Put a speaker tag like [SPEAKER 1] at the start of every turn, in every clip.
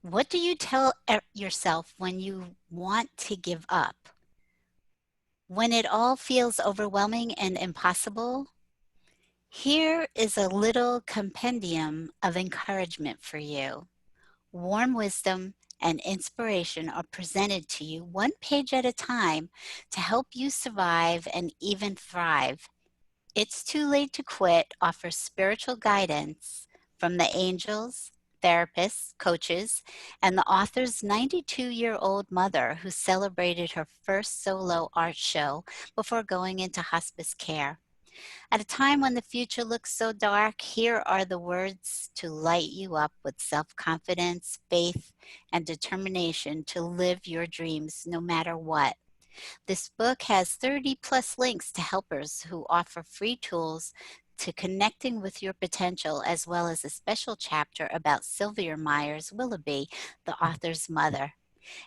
[SPEAKER 1] What do you tell yourself when you want to give up? When it all feels overwhelming and impossible? Here is a little compendium of encouragement for you. Warm wisdom and inspiration are presented to you one page at a time to help you survive and even thrive. It's Too Late to Quit offers spiritual guidance from the angels, therapists, coaches, and the author's 92-year-old mother who celebrated her first solo art show before going into hospice care. At a time when the future looks so dark, here are the words to light you up with self-confidence, faith, and determination to live your dreams no matter what. This book has 30 plus links to helpers who offer free tools to connecting with your potential, as well as a special chapter about Sylvia Myers Willoughby, the author's mother.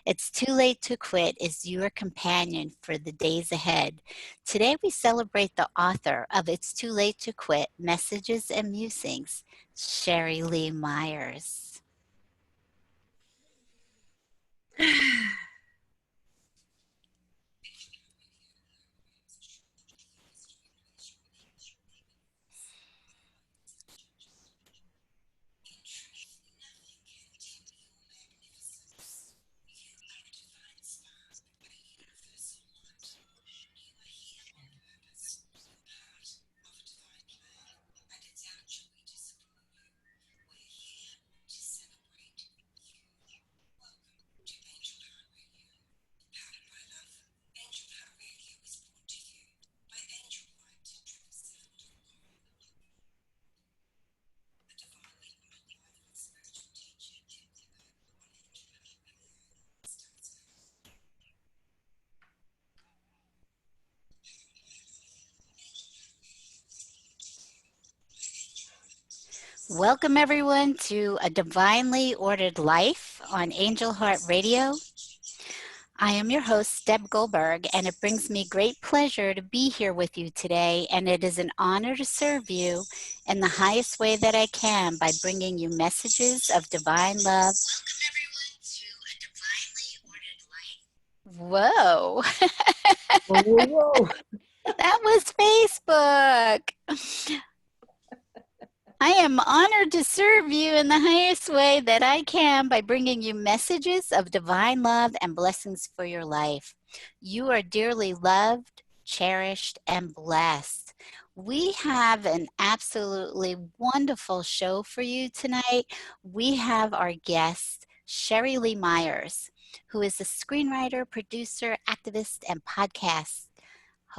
[SPEAKER 1] It's Too Late to Quit is your companion for the days ahead. Today we celebrate the author of It's Too Late to Quit, Messages and Musings, Sheri Leigh Myers. Welcome everyone to A Divinely Ordered Life on Angel Heart Radio. I am your host, Deb Goldberg, and it brings me great pleasure to be here with you today, and it is an honor to serve you in the highest way that I can by bringing you messages of divine love. Whoa,
[SPEAKER 2] Whoa, whoa, whoa.
[SPEAKER 1] that was Facebook. I am honored to serve you in the highest way that I can by bringing you messages of divine love and blessings for your life. You are dearly loved, cherished, and blessed. We have an absolutely wonderful show for you tonight. We have our guest, Sheri Leigh Myers, who is a screenwriter, producer, activist, and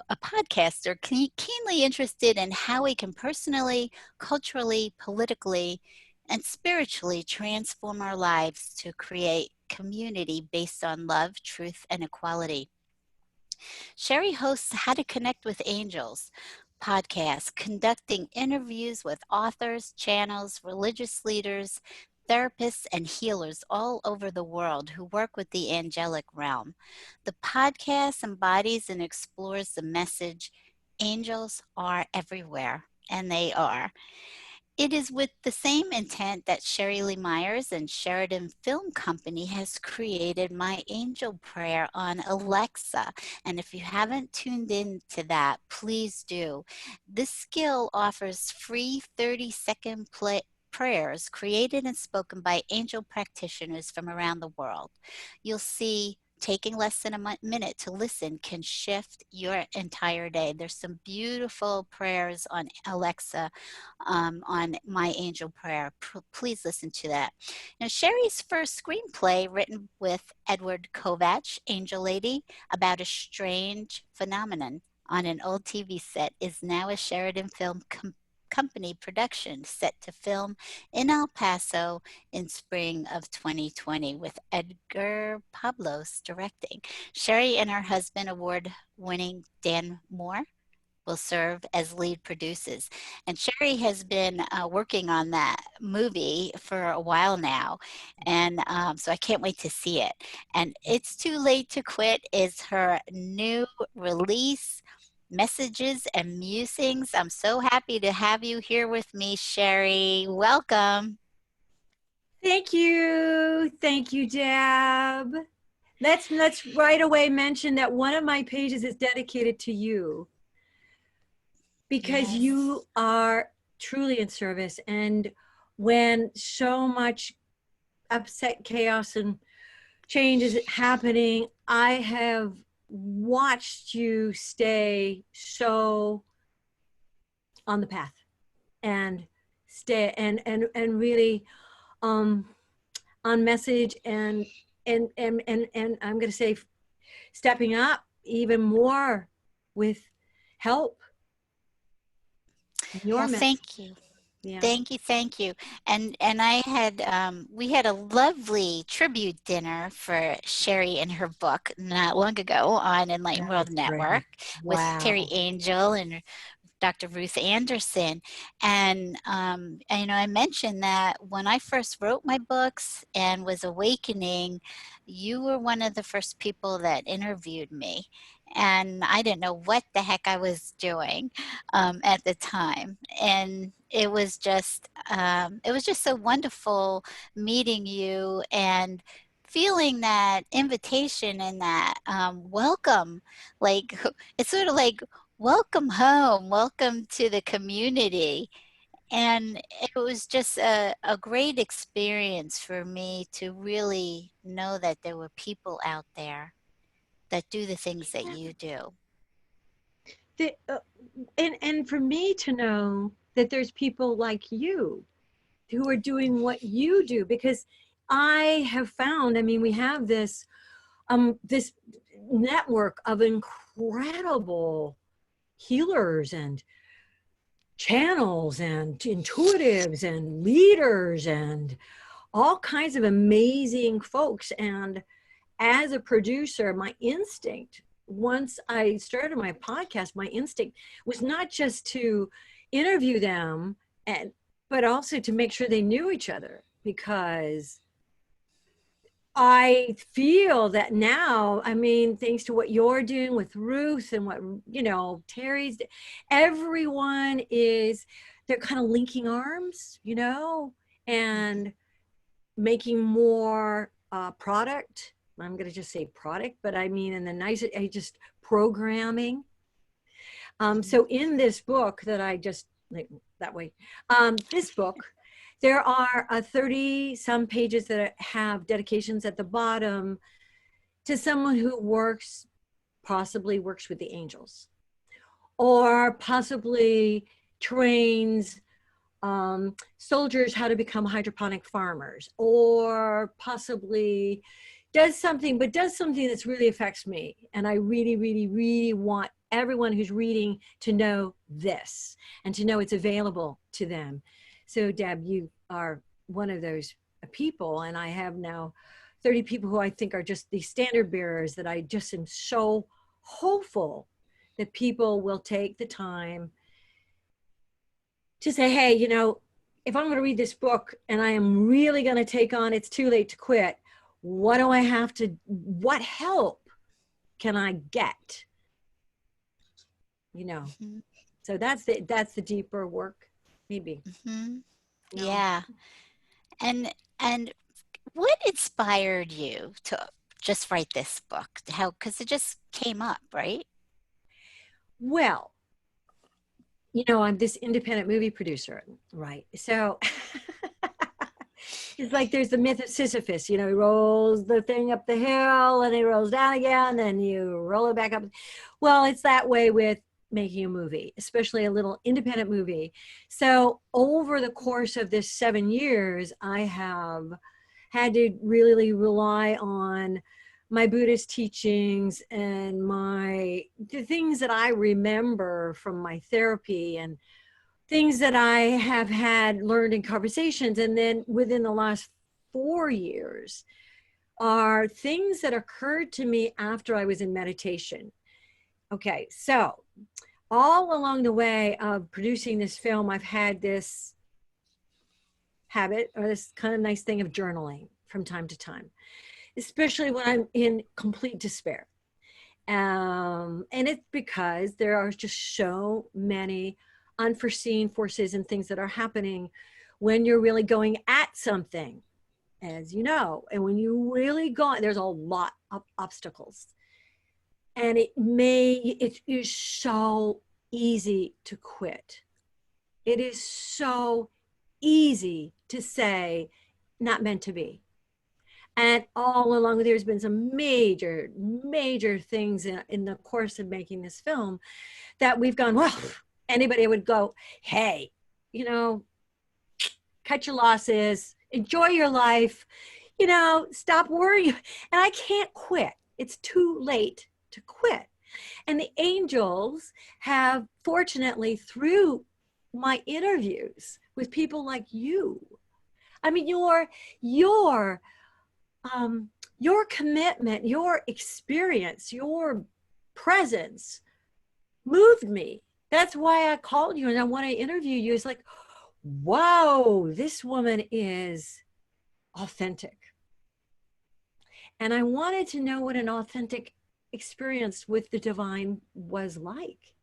[SPEAKER 1] a podcaster keenly interested in how we can personally, culturally, politically, and spiritually transform our lives to create community based on love, truth, and equality. Sheri hosts How to Connect with Angels podcast, conducting interviews with authors, channels, religious leaders, therapists, and healers all over the world who work with the angelic realm. The podcast embodies and explores the message angels are everywhere, and they are. It is with the same intent that Sheri Leigh Myers and Sheridan Film Company has created My Angel Prayer on Alexa. And if you haven't tuned in to that, please do. This skill offers free 30-second prayers created and spoken by angel practitioners from around the world. You'll see taking less than a minute to listen can shift your entire day. There's some beautiful prayers on Alexa on My Angel Prayer. Please listen to that. Now, Sheri's first screenplay, written with Edward Kovach, Angel Lady, about a strange phenomenon on an old TV set, is now a Sheridan Film Company production set to film in El Paso in spring of 2020 with Edgar Pablos directing. Sheri and her husband, award-winning Dan Moore, will serve as lead producers. And Sheri has been working on that movie for a while now. And so I can't wait to see it. And It's Too Late to Quit is her new release. Messages and Musings. I'm so happy to have you here with me, Sheri. Welcome.
[SPEAKER 2] Thank you. Thank you, Deb. Let's right away mention that one of my pages is dedicated to you because
[SPEAKER 1] Yes.
[SPEAKER 2] you are truly in service. And when so much upset, chaos, and change is happening, I have watched you stay so on the path and stay and really um on message and I'm going to say stepping up even more with help in your
[SPEAKER 1] Well,
[SPEAKER 2] message.
[SPEAKER 1] thank you.
[SPEAKER 2] Yeah.
[SPEAKER 1] Thank you, thank you. And I had we had a lovely tribute dinner for Sheri and her book not long ago on Enlightened World
[SPEAKER 2] That's
[SPEAKER 1] Network
[SPEAKER 2] great.
[SPEAKER 1] with Terry
[SPEAKER 2] Wow.
[SPEAKER 1] Angel and Dr. Ruth Anderson. And I mentioned that when I first wrote my books and was awakening, you were one of the first people that interviewed me. And I didn't know what the heck I was doing at the time. And it was just so wonderful meeting you and feeling that invitation and that welcome. Like, it's sort of like, welcome home, welcome to the community. And it was just a great experience for me to really know that there were people out there that do the things that you do.
[SPEAKER 2] The, and for me to know that there's people like you who are doing what you do, because I have found, I mean, we have this network of incredible healers and channels and intuitives and leaders and all kinds of amazing folks. And as a producer, my instinct, once I started my podcast, my instinct was not just to interview them and but also to make sure they knew each other, because I feel that now, I mean, thanks to what you're doing with Ruth and what, Terry's, everyone is, they're kind of linking arms, and making more product. I'm going to just say product, but I mean, in the nice, I just programming.
[SPEAKER 1] Mhm.
[SPEAKER 2] So in this book that I just, like, that way, this book, there are 30 some pages that have dedications at the bottom to someone who possibly works with the angels, or possibly trains soldiers how to become hydroponic farmers, or possibly does something that's really affects me. And I really, really, really want everyone who's reading to know this and to know it's available to them. So, Deb, you are one of those people, and I have now 30 people who I think are just the standard bearers that I just am so hopeful that people will take the time to say, hey, if I'm going to read this book and I am really going to take on It's Too Late to Quit, what help can I get? You know,
[SPEAKER 1] Mhm.
[SPEAKER 2] so that's the deeper work, maybe.
[SPEAKER 1] Mhm.
[SPEAKER 2] No.
[SPEAKER 1] Yeah. And what inspired you to just write this book? How, because it just came up, right?
[SPEAKER 2] Well, I'm this independent movie producer, right? So it's like there's the myth of Sisyphus. He rolls the thing up the hill and he rolls down again, and you roll it back up. Well, it's that way with making a movie, especially a little independent movie. So over the course of this 7 years, I have had to really rely on my Buddhist teachings and the things that I remember from my therapy, and things that I have had learned in conversations. And then within the last 4 years are things that occurred to me after I was in meditation. Okay, so all along the way of producing this film, I've had this habit, or this kind of nice thing, of journaling from time to time, especially when I'm in complete despair. And it's because there are just so many unforeseen forces and things that are happening when you're really going at something. as you know. And when you really go, there's a lot of obstacles. And it is so easy to quit. It is so easy to say, not meant to be. And all along, there's been some major, major things in the course of making this film that we've gone, well, anybody would go, hey, you know, cut your losses, enjoy your life, you know, stop worrying. And I can't quit. It's too late to quit. And the angels have, fortunately, through my interviews with people like you, I mean, your commitment, your experience, your presence moved me. That's why I called you and I want to interview you. It's like, wow, this woman is authentic. And I wanted to know what an authentic experience with the divine was like.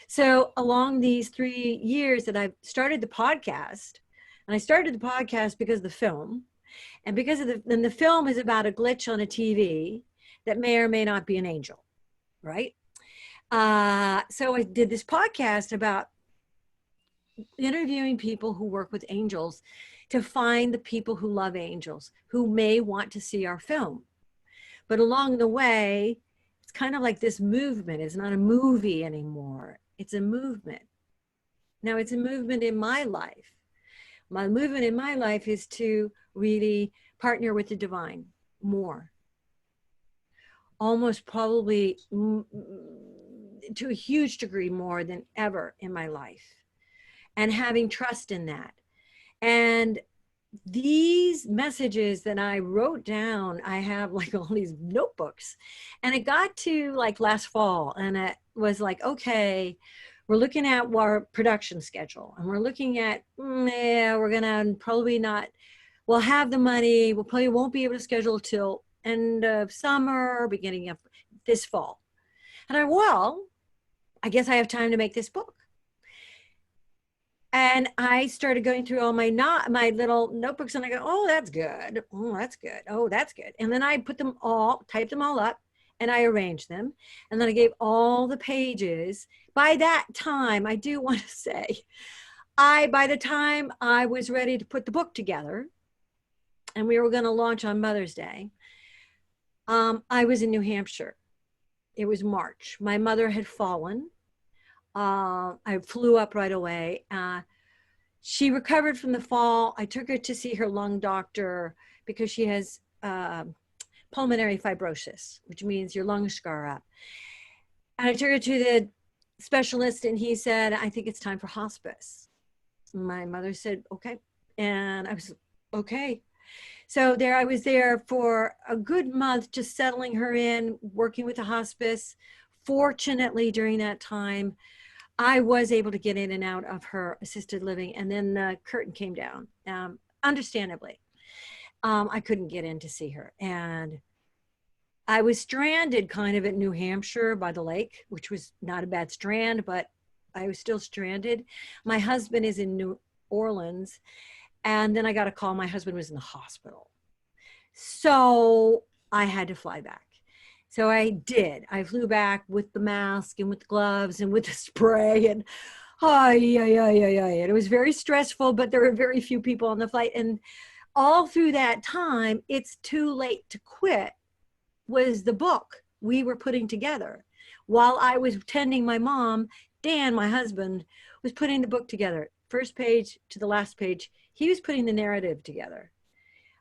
[SPEAKER 2] So along these 3 years that I've started the podcast, and I started the podcast because of the film, and because of the film is about a glitch on a TV that may or may not be an angel, right? So I did this podcast about interviewing people who work with angels to find the people who love angels, who may want to see our film. But along the way, it's kind of like this movement. It's not a movie anymore. It's a movement. Now it's a movement in my life. My movement in my life is to really partner with the divine more. Almost probably to a huge degree more than ever in my life. And having trust in that. And these messages that I wrote down, I have like all these notebooks. And it got to like last fall, and it was like, okay, we're looking at our production schedule, and we're looking at, yeah, we're gonna probably not, we'll have the money, we'll probably won't be able to schedule till end of summer, beginning of this fall. And I guess I have time to make this book. And I started going through all my little notebooks, and I go, oh, that's good. Oh, that's good. Oh, that's good. And then I typed them all up, and I arranged them. And then I gave all the pages. By that time, I do want to say, by the time I was ready to put the book together, and we were going to launch on Mother's Day, I was in New Hampshire. It was March. My mother had fallen. I flew up right away. She recovered from the fall. I took her to see her lung doctor because she has pulmonary fibrosis, which means your lungs scar up. And I took her to the specialist, and he said, I think it's time for hospice. My mother said, okay. And I was, okay. So I was there for a good month, just settling her in, working with the hospice. Fortunately, during that time, I was able to get in and out of her assisted living, and then the curtain came down, understandably. I couldn't get in to see her. And I was stranded kind of at New Hampshire by the lake, which was not a bad strand, but I was still stranded. My husband is in New Orleans. And then I got a call. My husband was in the hospital. So I had to fly back. So I did. I flew back with the mask and with the gloves and with the spray, and it was very stressful, but there were very few people on the flight. And all through that time, It's Too Late to Quit was the book we were putting together. While I was tending my mom, Dan, my husband, was putting the book together. First page to the last page, he was putting the narrative together.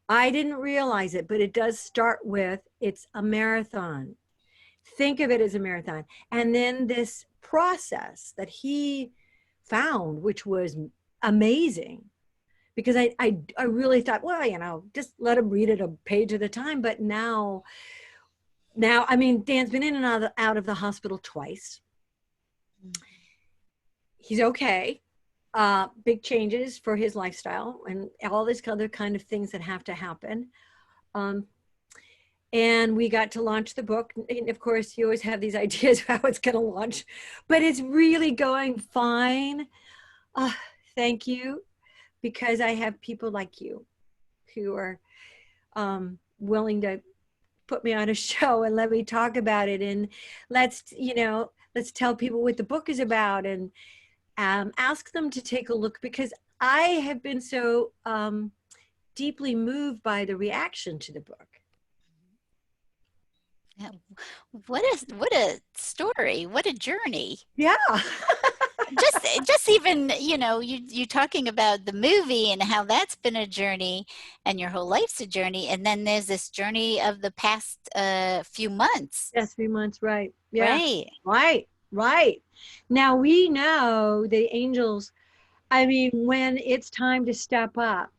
[SPEAKER 2] I didn't realize it, but it does start with, it's a marathon. Think of it as a marathon. And then this process that he found, which was amazing, because I really thought, well, just let him read it a page at a time. But now, I mean, Dan's been in and out of the hospital twice. He's okay. Big changes for his lifestyle and all this other kind of things that have to happen. And we got to launch the book. And of course, you always have these ideas of how it's going to launch, but it's really going fine. Thank you, because I have people like you who are willing to put me on a show and let me talk about it. And let's tell people what the book is about, and ask them to take a look, because I have been so deeply moved by the reaction to the book.
[SPEAKER 1] Yeah. What a story, what a journey.
[SPEAKER 2] Yeah.
[SPEAKER 1] Just even, you talking about the movie and how that's been a journey, and your whole life's a journey, and then there's this journey of the past few months.
[SPEAKER 2] Yes, 3 months, right. Yeah.
[SPEAKER 1] Right.
[SPEAKER 2] Right. Now we know the angels, I mean, when it's time to step up,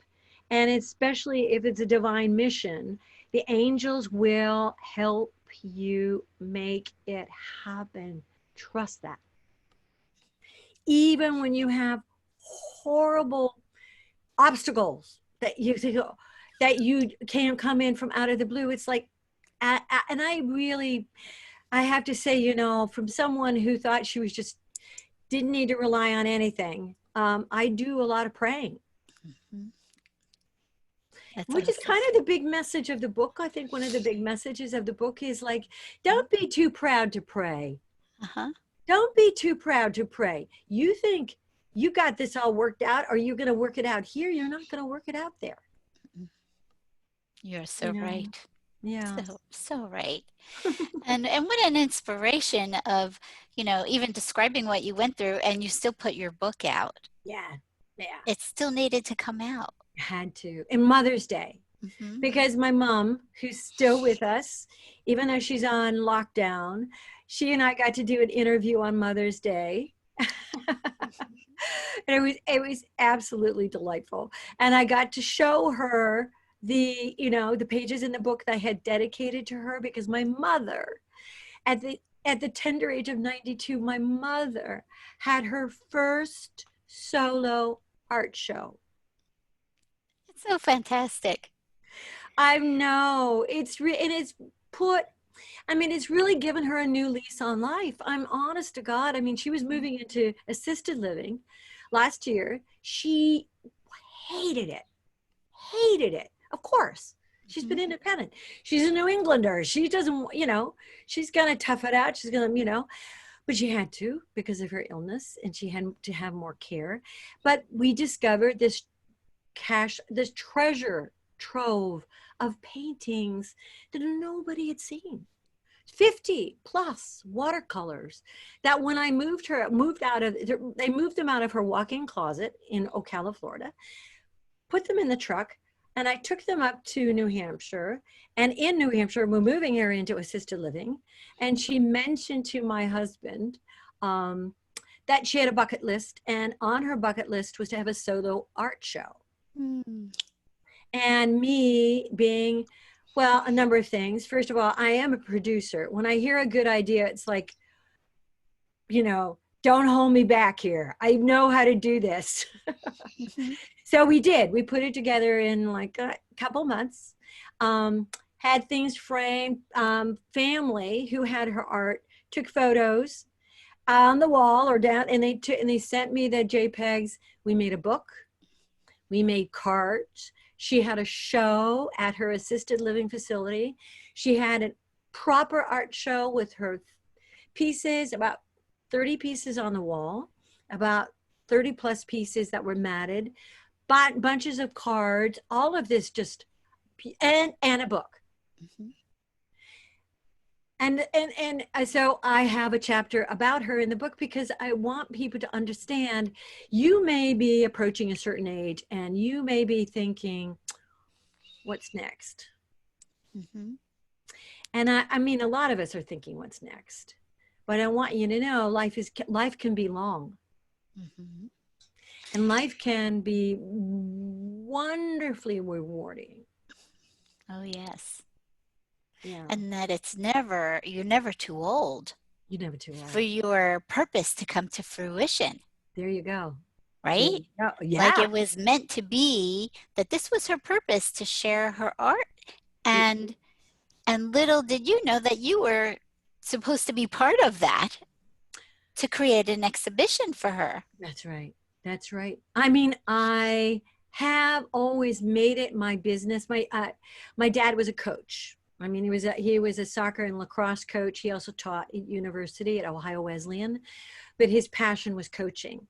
[SPEAKER 2] and especially if it's a divine mission, the angels will help you make it happen. Trust that. Even when you have horrible obstacles that you think, that you can't come in from out of the blue, it's like, and I have to say, from someone who thought she was just didn't need to rely on anything, I do a lot of praying.
[SPEAKER 1] Mhm. That's
[SPEAKER 2] Which is
[SPEAKER 1] awesome.
[SPEAKER 2] kind of the big message of the book. I think one of the big messages of the book is like, don't be too proud to pray.
[SPEAKER 1] Uh-huh.
[SPEAKER 2] Don't be too proud to pray. You think you got this all worked out, or you're going to work it out here. You're not going to work it out there.
[SPEAKER 1] You're so
[SPEAKER 2] You know?
[SPEAKER 1] right.
[SPEAKER 2] Yeah.
[SPEAKER 1] So right. And what an inspiration of, even describing what you went through, and you still put your book out.
[SPEAKER 2] Yeah. Yeah.
[SPEAKER 1] It still needed to come out.
[SPEAKER 2] Had to. And Mother's Day.
[SPEAKER 1] Hmm.
[SPEAKER 2] Because my mom, who's still with us, even though she's on lockdown, she and I got to do an interview on Mother's Day. And it was absolutely delightful. And I got to show her the pages in the book that I had dedicated to her, because my mother, at the tender age of 92, my mother had her first solo art show.
[SPEAKER 1] It's so fantastic.
[SPEAKER 2] I know and it's put, I mean, it's really given her a new lease on life. I'm honest to God. I mean, she was moving into assisted living last year. She hated it, hated it. Of course, she's
[SPEAKER 1] Mhm.
[SPEAKER 2] been independent. She's a New Englander. She doesn't, she's going to tough it out. She's going to, but she had to, because of her illness, and she had to have more care. But we discovered this treasure trove of paintings that nobody had seen. 50 plus watercolors that when I they moved them out of her walk-in closet in Ocala, Florida, put them in the truck, and I took them up to New Hampshire. And in New Hampshire, we're moving her into assisted living. And she mentioned to my husband that she had a bucket list, and on her bucket list was to have a solo art show.
[SPEAKER 1] Mm.
[SPEAKER 2] And me being, well, a number of things. First of all, I am a producer. When I hear a good idea, it's like, don't hold me back here. I know how to do this.
[SPEAKER 1] Mhm.
[SPEAKER 2] So we did. We put it together in like a couple months. Had things framed. Family who had her art took photos on the wall or down, and they sent me the JPEGs. We made a book. We made cards. She had a show at her assisted living facility. She had a proper art show with her pieces, about 30 pieces on the wall, about 30 plus pieces that were matted, bunches of cards, all of this just, and a book.
[SPEAKER 1] Mhm.
[SPEAKER 2] And so I have a chapter about her in the book, because I want people to understand, you may be approaching a certain age and you may be thinking, what's next?
[SPEAKER 1] Mhm.
[SPEAKER 2] And I mean, a lot of us are thinking, what's next? But I want you to know, life can be long,
[SPEAKER 1] Mhm.
[SPEAKER 2] and life can be wonderfully rewarding.
[SPEAKER 1] Oh, yes.
[SPEAKER 2] Yeah,
[SPEAKER 1] And that you're never too old
[SPEAKER 2] you're never too
[SPEAKER 1] for
[SPEAKER 2] old.
[SPEAKER 1] your purpose to come to fruition,
[SPEAKER 2] There you go. There
[SPEAKER 1] right?
[SPEAKER 2] you go.
[SPEAKER 1] Like
[SPEAKER 2] Yeah.
[SPEAKER 1] it was meant to be, that this was her purpose, to share her art. And little did you know that you were supposed to be part of that, to create an exhibition for her.
[SPEAKER 2] That's right. That's right. I mean, I have always made it my business. My dad was a coach. I mean, he was a soccer and lacrosse coach. He also taught at university at Ohio Wesleyan, but his passion was coaching.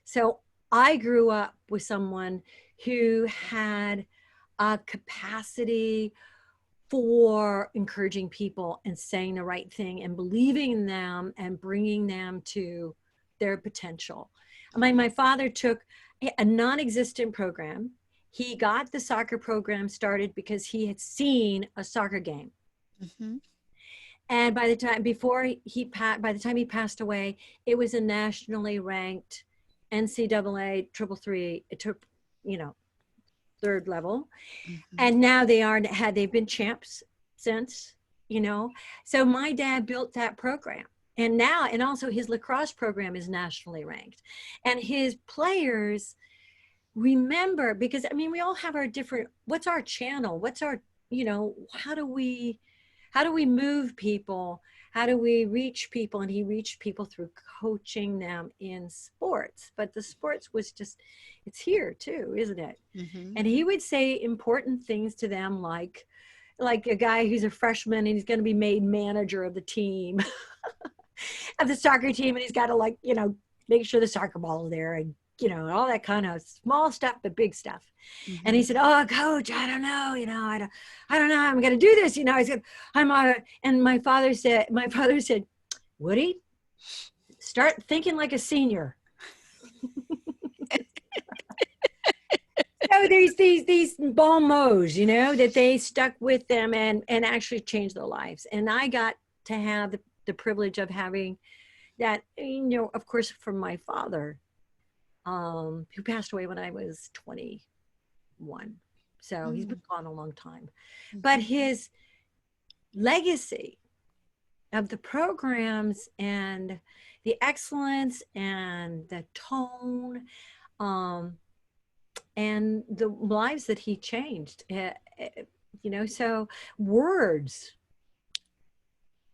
[SPEAKER 2] So I grew up with someone who had a capacity for encouraging people and saying the right thing and believing in them and bringing them to their potential. My father took a non-existent program. He got the soccer program started because he had seen a soccer game.
[SPEAKER 1] Mm-hmm.
[SPEAKER 2] And by the time he passed away, it was a nationally ranked NCAA triple three. It took, you know, third level.
[SPEAKER 1] Mm-hmm.
[SPEAKER 2] And now they've been champs since, you know. So my dad built that program. And also his lacrosse program is nationally ranked. And his players remember, because I mean, we all have our different, what's our channel? What's our, you know, how do we move people? How do we reach people? And he reached people through coaching them in sports. But the sports was just, it's here too, isn't it?
[SPEAKER 1] Mm-hmm.
[SPEAKER 2] And he would say important things to them, like a guy who's a freshman and he's going to be made manager of the team, of the soccer team, and he's got to, like, you know, make sure the soccer ball is there, and, you know, all that kind of small stuff, but big stuff.
[SPEAKER 1] Mm-hmm.
[SPEAKER 2] And he said, "Oh, coach, I don't know, you know, I don't know, I'm going to do this, you know." I said, and my father said, "Woody, start thinking like a senior." So there's these bon mots, you know, that they stuck with them and actually changed their lives. And I got to have the privilege of having that, you know, of course, from my father, who passed away when I was 21. So he's been gone a long time. But his legacy of the programs and the excellence and the tone, and the lives that he changed, you know, so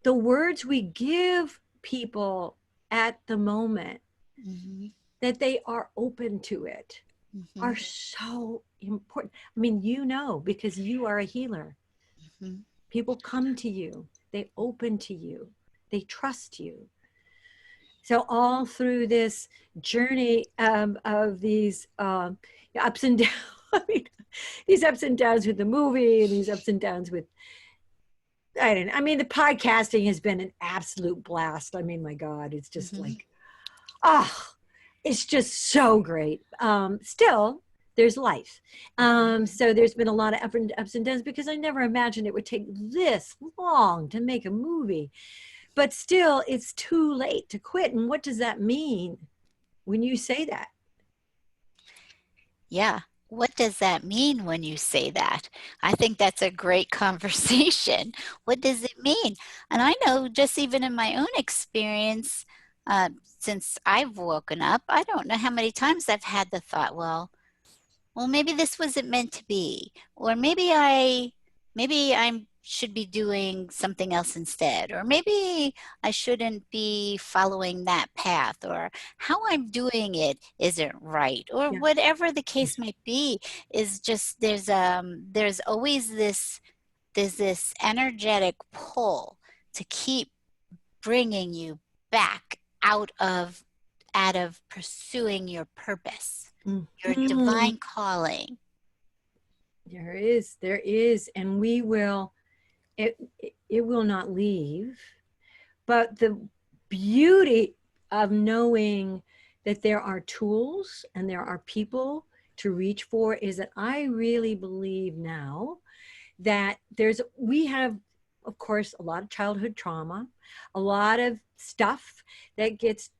[SPEAKER 2] the words we give people at the moment,
[SPEAKER 1] Mm-hmm.
[SPEAKER 2] that they are open to it,
[SPEAKER 1] Mm-hmm.
[SPEAKER 2] are so important. I mean, you know, because you are a healer.
[SPEAKER 1] Mm-hmm.
[SPEAKER 2] People come to you, they open to you, they trust you. So all through this journey of these ups and downs, I mean, these ups and downs with the movie, and these ups and downs with, I mean, the podcasting has been an absolute blast. I mean, my God, it's just
[SPEAKER 1] Mm-hmm.
[SPEAKER 2] like, oh, it's just so great. Still, there's life. So there's been a lot of ups and downs, because I never imagined it would take this long to make a movie. But still, it's too late to quit. And what does that mean when you say that?
[SPEAKER 1] Yeah. What does that mean when you say that? I think that's a great conversation. What does it mean? And I know, just even in my own experience, since I've woken up, I don't know how many times I've had the thought, well, maybe this wasn't meant to be, or maybe I should be doing something else instead, or maybe I shouldn't be following that path, or how I'm doing it isn't right, or
[SPEAKER 2] Yeah.
[SPEAKER 1] whatever the case might be. Is just there's always this energetic pull to keep bringing you back out of pursuing your purpose, your
[SPEAKER 2] Mhm.
[SPEAKER 1] divine calling.
[SPEAKER 2] There is, and it will not leave. But the beauty of knowing that there are tools and there are people to reach for is that I really believe now that we have, of course, a lot of childhood trauma, a lot of stuff that gets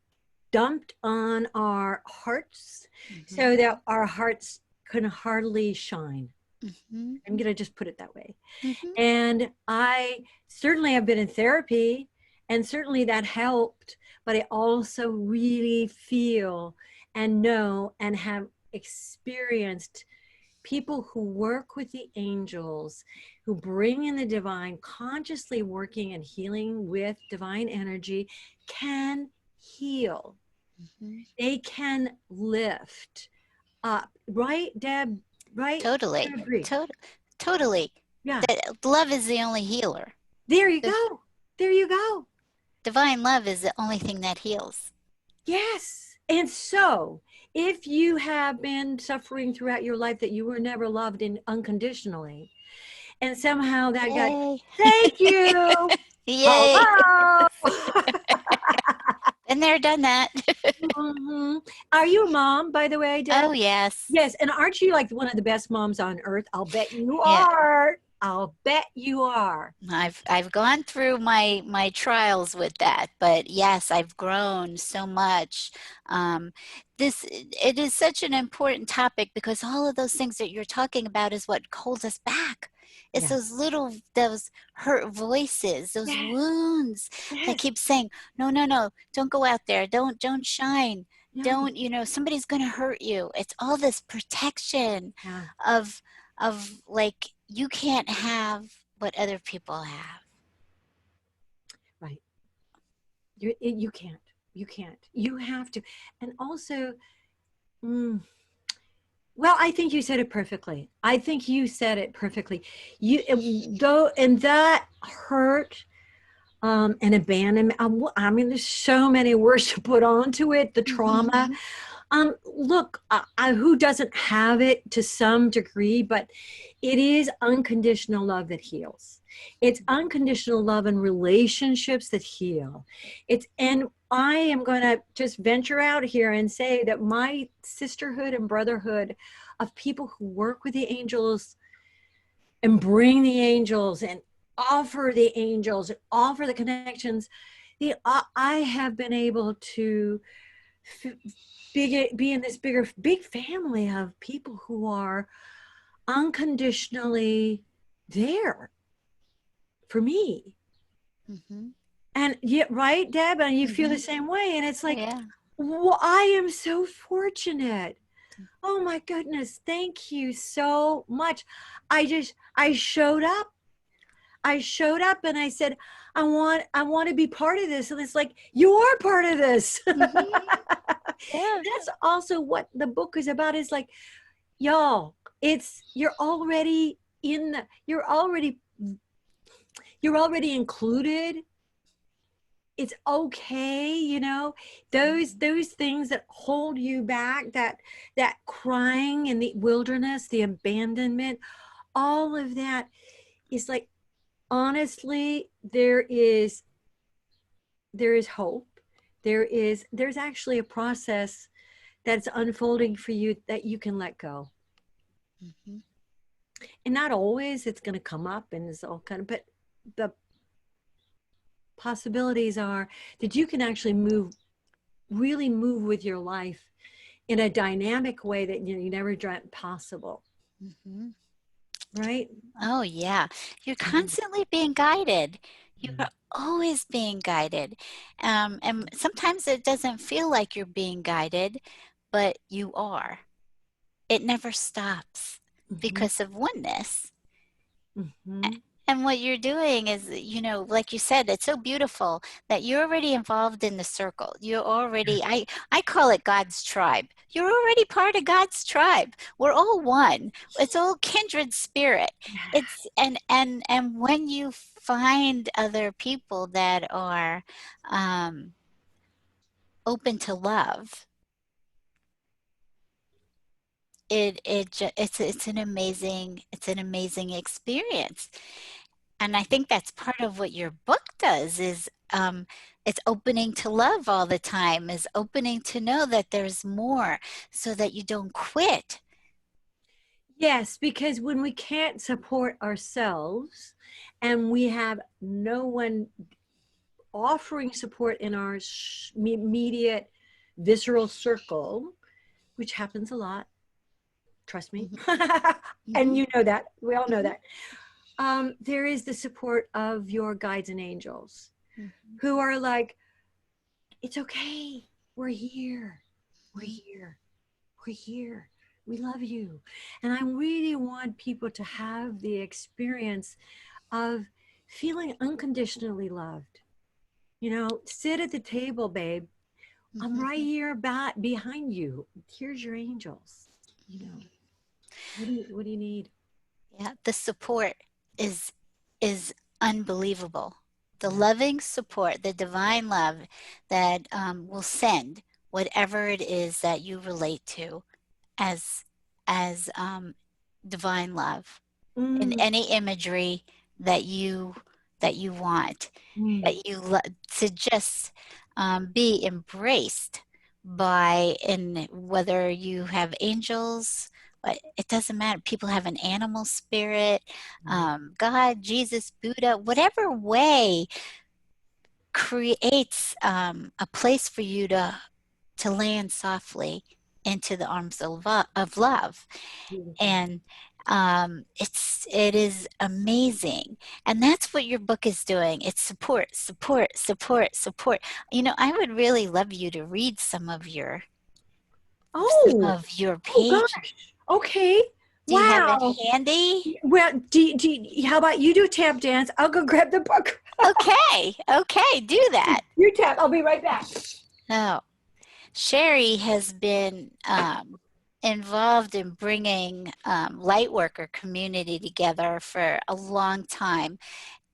[SPEAKER 2] dumped on our hearts,
[SPEAKER 1] Mm-hmm.
[SPEAKER 2] so that our hearts can hardly shine.
[SPEAKER 1] Mm-hmm.
[SPEAKER 2] I'm going to just put it that way.
[SPEAKER 1] Mm-hmm.
[SPEAKER 2] And I certainly have been in therapy, and certainly that helped. But I also really feel and know and have experienced people who work with the angels, who bring in the divine, consciously working and healing with divine energy, can heal.
[SPEAKER 1] Mm-hmm.
[SPEAKER 2] They can lift. Right, Deb? Right?
[SPEAKER 1] Totally.
[SPEAKER 2] I agree.
[SPEAKER 1] Totally.
[SPEAKER 2] Yeah.
[SPEAKER 1] That love is the only healer.
[SPEAKER 2] There you
[SPEAKER 1] The
[SPEAKER 2] go. There you go.
[SPEAKER 1] divine love is the only thing that heals.
[SPEAKER 2] Yes. And so, if you have been suffering throughout your life that you were never loved unconditionally, and somehow that got,
[SPEAKER 1] Yay.
[SPEAKER 2] thank you.
[SPEAKER 1] Yay.
[SPEAKER 2] Hello.
[SPEAKER 1] Been there, done that.
[SPEAKER 2] Mhm. Are you a mom, by the way, Deb?
[SPEAKER 1] Oh, yes.
[SPEAKER 2] Yes. And aren't you like one of the best moms on earth? I'll bet you
[SPEAKER 1] Yeah.
[SPEAKER 2] are. I'll bet you are.
[SPEAKER 1] I've gone through my trials with that, but yes, I've grown so much. This it is such an important topic because all of those things that you're talking about is what holds us back. It's
[SPEAKER 2] Yeah.
[SPEAKER 1] those hurt voices, those
[SPEAKER 2] Yes.
[SPEAKER 1] wounds that
[SPEAKER 2] Yes.
[SPEAKER 1] keep saying, no, no, no, don't go out there, don't shine,
[SPEAKER 2] No.
[SPEAKER 1] don't, somebody's gonna hurt you. It's all this protection
[SPEAKER 2] Yeah.
[SPEAKER 1] of like you can't have what other people have.
[SPEAKER 2] Right. You can't. You can't. You have to. And also, mm, well, I think you said it perfectly. I think you said it perfectly. Though, and that hurt, and abandonment. I mean, there's so many words to put onto it. The trauma.
[SPEAKER 1] Mhm.
[SPEAKER 2] Look, who doesn't have it to some degree, but it is unconditional love that heals. It's unconditional love and relationships that heal. And I am going to just venture out here and say that my sisterhood and brotherhood of people who work with the angels and bring the angels and offer the angels and offer the connections, I have been able to be in this big family of people who are unconditionally there for me.
[SPEAKER 1] Mhm.
[SPEAKER 2] And yet, right, Deb, and you feel the
[SPEAKER 1] Mhm.
[SPEAKER 2] same way. And it's
[SPEAKER 1] Oh
[SPEAKER 2] like,
[SPEAKER 1] yeah.
[SPEAKER 2] well, I am so fortunate. Oh my goodness, thank you so much. I showed up. I showed up and I said, I want to be part of this. And it's like, you are part of this.
[SPEAKER 1] Mhm. Yeah.
[SPEAKER 2] That's also what the book is about, is like, y'all, it's you're already included. It's okay,
[SPEAKER 1] Mhm.
[SPEAKER 2] those things that hold you back, that crying in the wilderness, the abandonment, all of that is like, honestly, there is hope. There's actually a process that's unfolding for you that you can let go.
[SPEAKER 1] Mhm.
[SPEAKER 2] And not always it's going to come up and it's all but the possibilities are that you can actually really move with your life in a dynamic way that you never dreamt possible.
[SPEAKER 1] Mhm.
[SPEAKER 2] Right?
[SPEAKER 1] Oh yeah. You're
[SPEAKER 2] Mhm.
[SPEAKER 1] constantly being guided.
[SPEAKER 2] Yeah.
[SPEAKER 1] You're always being guided. And sometimes it doesn't feel like you're being guided, but you are. It never stops
[SPEAKER 2] Hmm.
[SPEAKER 1] because of oneness.
[SPEAKER 2] Hmm.
[SPEAKER 1] And what you're doing is, like you said, it's so beautiful that you're already involved in the circle. You're already, I call it God's tribe. You're already part of God's tribe. We're all one. It's all kindred spirit. It's and when you find other people that are open to love, it's an amazing experience. And I think that's part of what your book does is it's opening to love all the time, is opening to know that there's more so that you don't quit.
[SPEAKER 2] Yes, because when we can't support ourselves and we have no one offering support in our immediate visceral circle, which happens a lot, trust me.
[SPEAKER 1] Mhm.
[SPEAKER 2] And
[SPEAKER 1] Mhm.
[SPEAKER 2] you know that. We all know
[SPEAKER 1] Mhm.
[SPEAKER 2] that. There is the support of your guides and angels
[SPEAKER 1] Mhm.
[SPEAKER 2] who are like, it's okay. We're here. We're
[SPEAKER 1] Mhm.
[SPEAKER 2] here. We're here. We love you. And I really want people to have the experience of feeling unconditionally loved. Sit at the table, babe. I'm right
[SPEAKER 1] Mhm.
[SPEAKER 2] here behind you. Here's your angels. you know, what do you need?
[SPEAKER 1] Yeah, the support is is unbelievable. The
[SPEAKER 2] Yeah.
[SPEAKER 1] loving support, the divine love that will send whatever it is that you relate to as as divine love in
[SPEAKER 2] Mm,
[SPEAKER 1] any imagery that you want,
[SPEAKER 2] mm,
[SPEAKER 1] that to just be embraced by, in whether you have angels, but it doesn't matter. People have an animal spirit,
[SPEAKER 2] mm.
[SPEAKER 1] God, Jesus, Buddha, whatever way creates a place for you to land softly into the arms of love.
[SPEAKER 2] Beautiful.
[SPEAKER 1] And it is amazing, and that's what your book is doing. It's support, support, support, support. I would really love you to read
[SPEAKER 2] Oh, oh
[SPEAKER 1] page.
[SPEAKER 2] gosh. Okay.
[SPEAKER 1] Do you have it
[SPEAKER 2] Wow.
[SPEAKER 1] handy?
[SPEAKER 2] Well, how about you do tap dance? I'll go grab the book.
[SPEAKER 1] Okay, okay, do that.
[SPEAKER 2] You tap. I'll be right back.
[SPEAKER 1] Oh, Sheri has been involved in bringing Lightworker community together for a long time.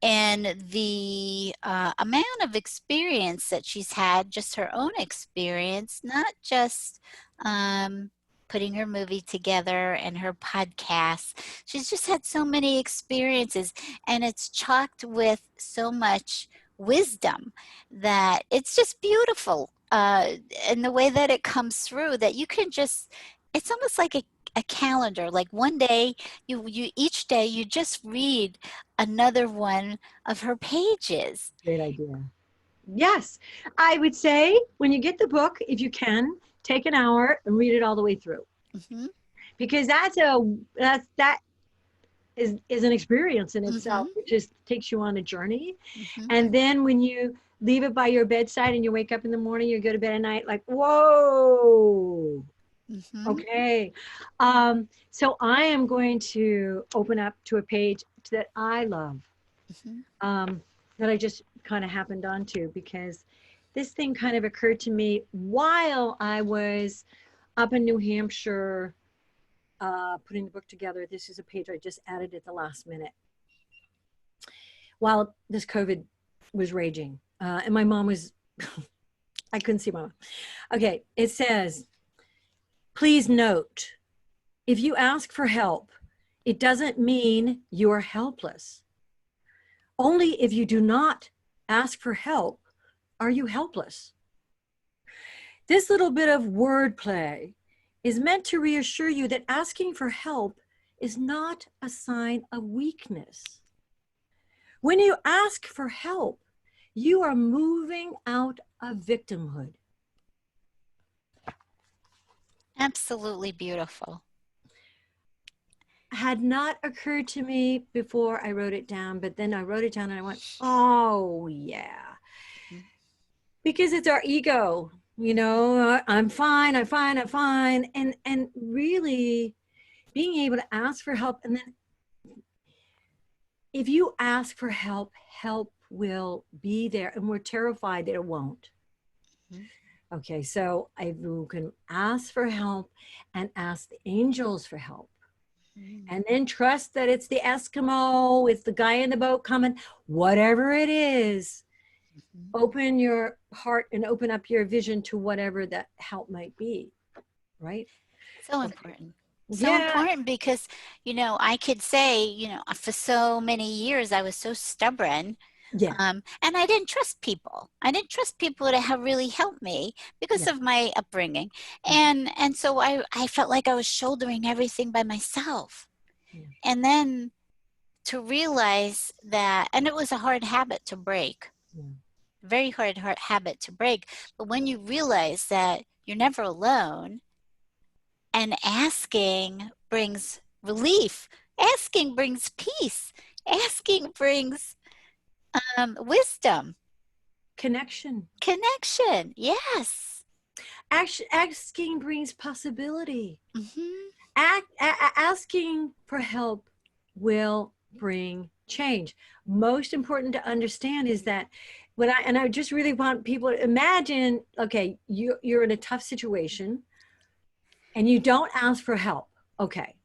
[SPEAKER 1] And the amount of experience that she's had, just her own experience, not just um, putting her movie together and her podcast. She's just had so many experiences, and it's chocked with so much wisdom that it's just beautiful. And the way that it comes through, that you can just, it's almost like a calendar. Like one day, you each day you just read another one of her pages.
[SPEAKER 2] Great idea. Yes. I would say when you get the book, if you can, take an hour and read it all the way through.
[SPEAKER 1] Mm-hmm,
[SPEAKER 2] Because that is an experience in
[SPEAKER 1] mm-hmm,
[SPEAKER 2] itself. It just takes you on a journey.
[SPEAKER 1] mm-hmm,
[SPEAKER 2] And then when you leave it by your bedside and you wake up in the morning, you go to bed at night, like, whoa,
[SPEAKER 1] mm-hmm,
[SPEAKER 2] okay. So I am going to open up to a page that I love,
[SPEAKER 1] mm-hmm.
[SPEAKER 2] that I just kind of happened onto, because this thing kind of occurred to me while I was up in New Hampshire, putting the book together. This is a page I just added at the last minute while this COVID was raging. And my mom was, I couldn't see my mom. Okay, it says, please note, if you ask for help, it doesn't mean you're helpless. Only if you do not ask for help are you helpless. This little bit of wordplay is meant to reassure you that asking for help is not a sign of weakness. When you ask for help, you are moving out of victimhood.
[SPEAKER 1] Absolutely beautiful.
[SPEAKER 2] Had not occurred to me before I wrote it down, but then I wrote it down and I went, oh, yeah. Because it's our ego, I'm fine, I'm fine, I'm fine. And really being able to ask for help. And then if you ask for help, help will be there. And we're terrified that it won't.
[SPEAKER 1] Mm-hmm.
[SPEAKER 2] Okay, so you can ask for help and ask the angels for help. And then trust that it's the Eskimo, it's the guy in the boat coming, whatever it is.
[SPEAKER 1] Mm-hmm.
[SPEAKER 2] Open your heart and open up your vision to whatever that help might be, right?
[SPEAKER 1] So
[SPEAKER 2] Okay.
[SPEAKER 1] important. So
[SPEAKER 2] Yeah.
[SPEAKER 1] important because, I could say, for so many years I was so stubborn.
[SPEAKER 2] Yeah.
[SPEAKER 1] And I didn't trust people. I didn't trust people to have really helped me because
[SPEAKER 2] Yeah.
[SPEAKER 1] of my upbringing. And so I felt like I was shouldering everything by myself.
[SPEAKER 2] Yeah.
[SPEAKER 1] And then to realize that, and it was a hard habit to break,
[SPEAKER 2] Yeah.
[SPEAKER 1] very hard habit to break. But when you realize that you're never alone, and asking brings relief, asking brings peace, asking brings wisdom,
[SPEAKER 2] Connection.
[SPEAKER 1] connection. Yes.
[SPEAKER 2] Asking brings possibility.
[SPEAKER 1] Mm-hmm.
[SPEAKER 2] Asking for help will bring change. Most important to understand is that I just really want people to imagine, okay, you're in a tough situation and you don't ask for help, okay,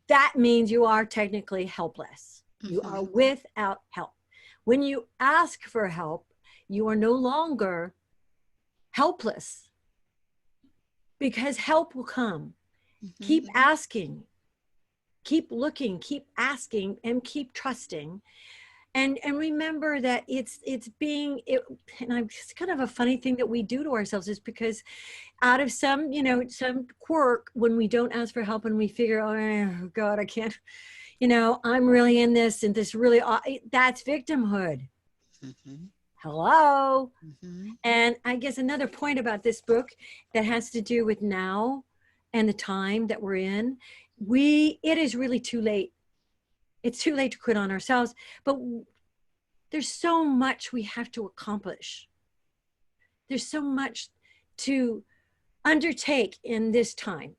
[SPEAKER 2] that means you are technically helpless. You are without help. When you ask for help, you are no longer helpless, because help will come. Keep asking, keep looking, keep asking, and keep trusting. And remember that it's being it, and it's kind of a funny thing that we do to ourselves, is because out of some, you know, some quirk, when we don't ask for help and we figure, oh God, I can't, you know, I'm really in this, and this really, that's victimhood. Hello. And I guess another point about this book that has to do with now and the time that we're in, it is really too late. It's too late to quit on ourselves, but there's so much we have to accomplish. There's so much to undertake in this time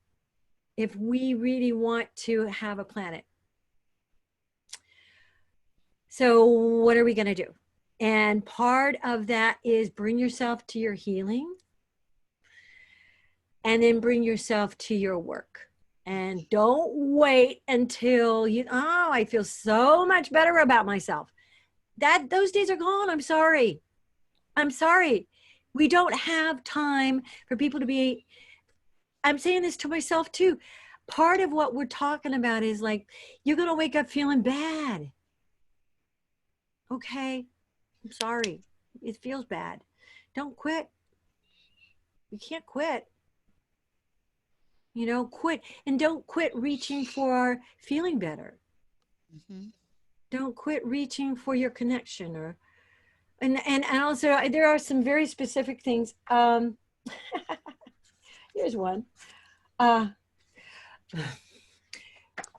[SPEAKER 2] if we really want to have a planet. So what are we going to do? And part of that is bring yourself to your healing, and then bring yourself to your work. And don't wait until I feel so much better about myself. Those days are gone. I'm sorry. We don't have time for people to be, I'm saying this to myself too. Part of what we're talking about is like, you're going to wake up feeling bad. Okay. I'm sorry. It feels bad. Don't quit. You can't quit. You know, quit. And don't quit reaching for feeling better. Don't quit reaching for your connection, or and also there are some very specific things. Here's one.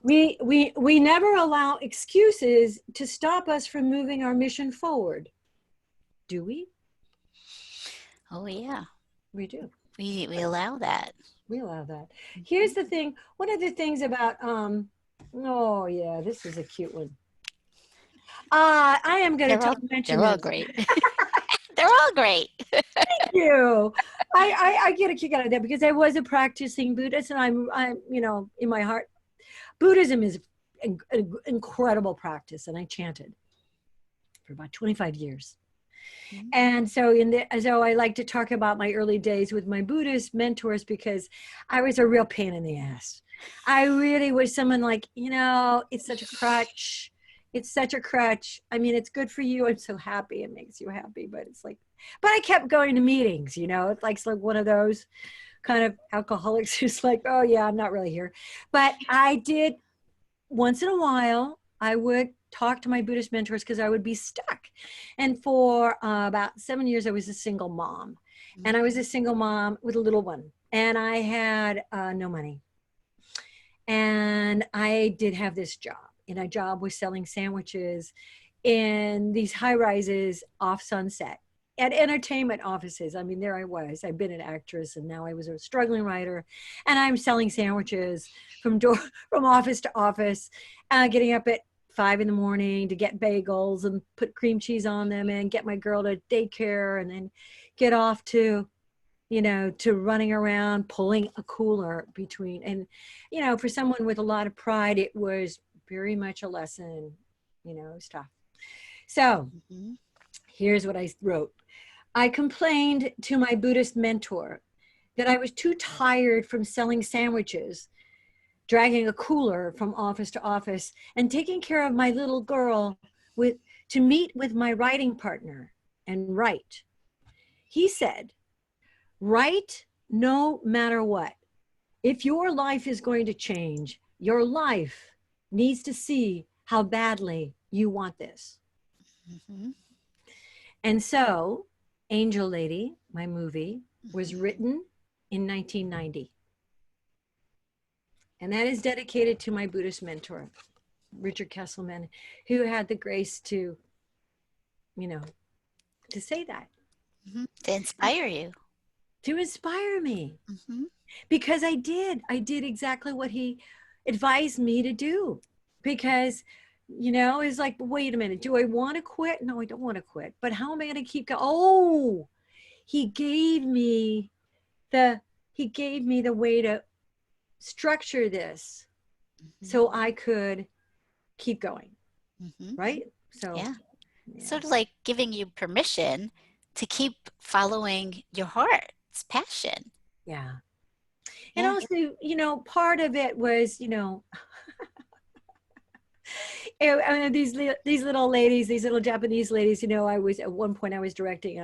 [SPEAKER 2] We never allow excuses to stop us from moving our mission forward. Do we?
[SPEAKER 1] Oh yeah,
[SPEAKER 2] we do.
[SPEAKER 1] We allow that.
[SPEAKER 2] We allow that. Here's the thing. One of the things about oh yeah, this is a cute one. I am going to mention
[SPEAKER 1] they're all great. They're all great.
[SPEAKER 2] Thank you. I get a kick out of that because I was a practicing Buddhist, and I'm you know, in my heart, Buddhism is an incredible practice, and I chanted for about 25 years. And so I like to talk about my early days with my Buddhist mentors, because I was a real pain in the ass. I really was someone like, you know, it's such a crutch. It's such a crutch. I mean, it's good for you. I'm so happy. It makes you happy. But it's like, but I kept going to meetings, you know, it's like one of those kind of alcoholics who's like, oh yeah, I'm not really here. But I did, once in a while, I would talk to my Buddhist mentors because I would be stuck. And for about 7 years, I was a single mom. And I was a single mom with a little one. And I had no money. And I did have this job. And my job was selling sandwiches in these high rises off Sunset at entertainment offices. I mean, there I was. I've been an actress, and now I was a struggling writer, and I'm selling sandwiches from office to office, getting up at 5 in the morning to get bagels and put cream cheese on them and get my girl to daycare, and then get off to, you know, to running around pulling a cooler between. And, you know, for someone with a lot of pride, it was very much a lesson, you know, stuff. So here's what I wrote. I complained to my Buddhist mentor that I was too tired from selling sandwiches, dragging a cooler from office to office, and taking care of my little girl to meet with my writing partner and write. He said, write no matter what. If your life is going to change, your life needs to see how badly you want this. And so Angel Lady, my movie, was written in 1990. And that is dedicated to my Buddhist mentor, Richard Kesselman, who had the grace to, you know, to say that.
[SPEAKER 1] To inspire you.
[SPEAKER 2] To inspire me. Because I did exactly what he advised me to do. Because, you know, it's like, wait a minute, do I want to quit? No, I don't want to quit. But how am I going to keep going? Oh, he gave me the way to structure this
[SPEAKER 1] Mm-hmm.
[SPEAKER 2] so I could keep going.
[SPEAKER 1] Mm-hmm.
[SPEAKER 2] Right? So,
[SPEAKER 1] Yeah.
[SPEAKER 2] yeah.
[SPEAKER 1] Sort of like giving you permission to keep following your heart's passion.
[SPEAKER 2] Yeah. And
[SPEAKER 1] Yeah.
[SPEAKER 2] also, part of it was, I mean, these little ladies, these little Japanese ladies, I was at one point I was directing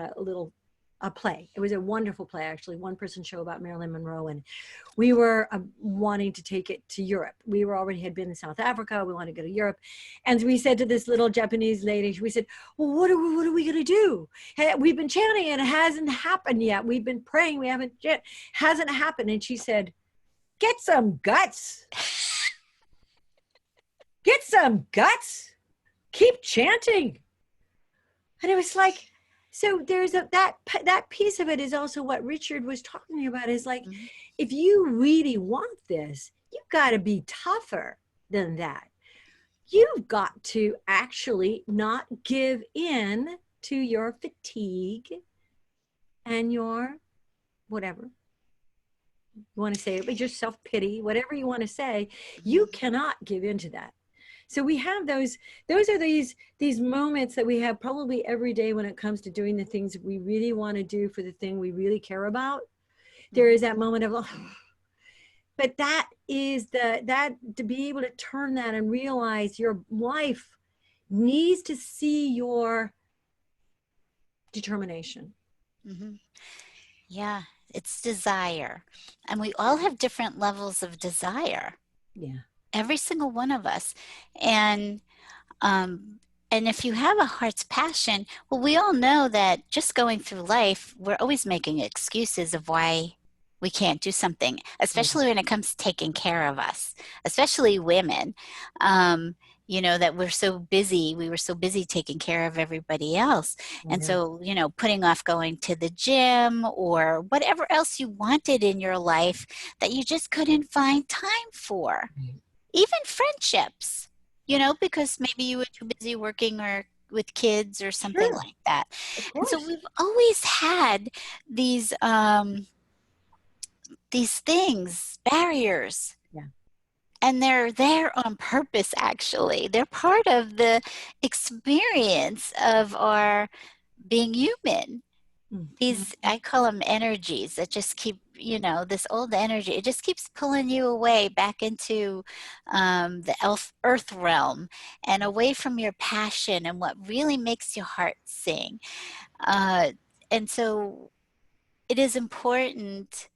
[SPEAKER 2] a play. It was a wonderful play, actually, one person show about Marilyn Monroe, and we were wanting to take it to Europe. We were already had been in South Africa. We wanted to go to Europe, and we said to this little Japanese lady, we said, "Well, what are we going to do? Hey, we've been chanting and it hasn't happened yet. We've been praying, we haven't yet, hasn't happened." And she said, "Get some guts." Get some guts. Keep chanting. And it was like, so there's that piece of it is also what Richard was talking about, is like,
[SPEAKER 1] Mm-hmm.
[SPEAKER 2] if you really want this, you've got to be tougher than that. You've got to actually not give in to your fatigue and your whatever you want to say, but your self-pity, whatever you want to say, you cannot give in to that. So we have those are these moments that we have probably every day when it comes to doing the things we really want to do for the thing we really care about. There is that moment of, oh. But that is that to be able to turn that and realize your life needs to see your determination.
[SPEAKER 1] Mm-hmm. Yeah, it's desire. And we all have different levels of desire,
[SPEAKER 2] Yeah.
[SPEAKER 1] every single one of us. And um, and if you have a heart's passion, well, we all know that just going through life, we're always making excuses of why we can't do something, especially when it comes to taking care of us, especially women. Um, that we were so busy taking care of everybody else. And
[SPEAKER 2] Yeah.
[SPEAKER 1] so, putting off going to the gym or whatever else you wanted in your life that you just couldn't find time for. Even friendships, because maybe you were too busy working or with kids or something
[SPEAKER 2] Sure.
[SPEAKER 1] like that.
[SPEAKER 2] Of
[SPEAKER 1] And so
[SPEAKER 2] course.
[SPEAKER 1] we've always had these things, barriers,
[SPEAKER 2] Yeah.
[SPEAKER 1] and they're there on purpose. Actually, they're part of the experience of our being human.
[SPEAKER 2] Mhm.
[SPEAKER 1] These, I call them energies that just keep, this old energy, it just keeps pulling you away back into the earth realm and away from your passion and what really makes your heart sing. uh, and so it is important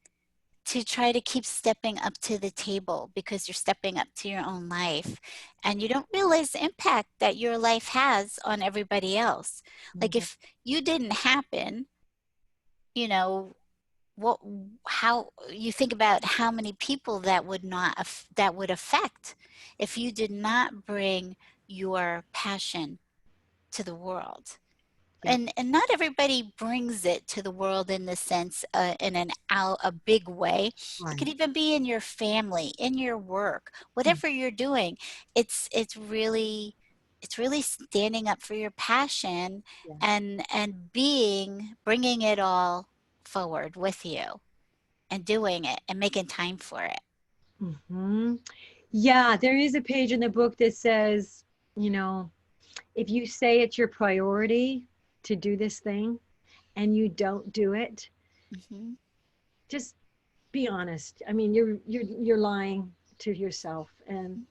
[SPEAKER 1] to try to keep stepping up to the table, because you're stepping up to your own life and you don't realize the impact that your life has on everybody else. Like,
[SPEAKER 2] Mhm.
[SPEAKER 1] if you didn't happen, you know what how you think about how many people that would affect if you did not bring your passion to the world.
[SPEAKER 2] Yep.
[SPEAKER 1] And not everybody brings it to the world in the sense, in a big way. It could
[SPEAKER 2] Right.
[SPEAKER 1] even be in your family, in your work,
[SPEAKER 2] Mm.
[SPEAKER 1] whatever you're doing. It's really standing up for your passion
[SPEAKER 2] Yeah.
[SPEAKER 1] and bringing it all forward with you and doing it and making time for it.
[SPEAKER 2] Hmm. Yeah, there is a page in the book that says, you know, if you say it's your priority to do this thing and you don't do it,
[SPEAKER 1] Hmm.
[SPEAKER 2] just be honest. I mean, you're lying to yourself, and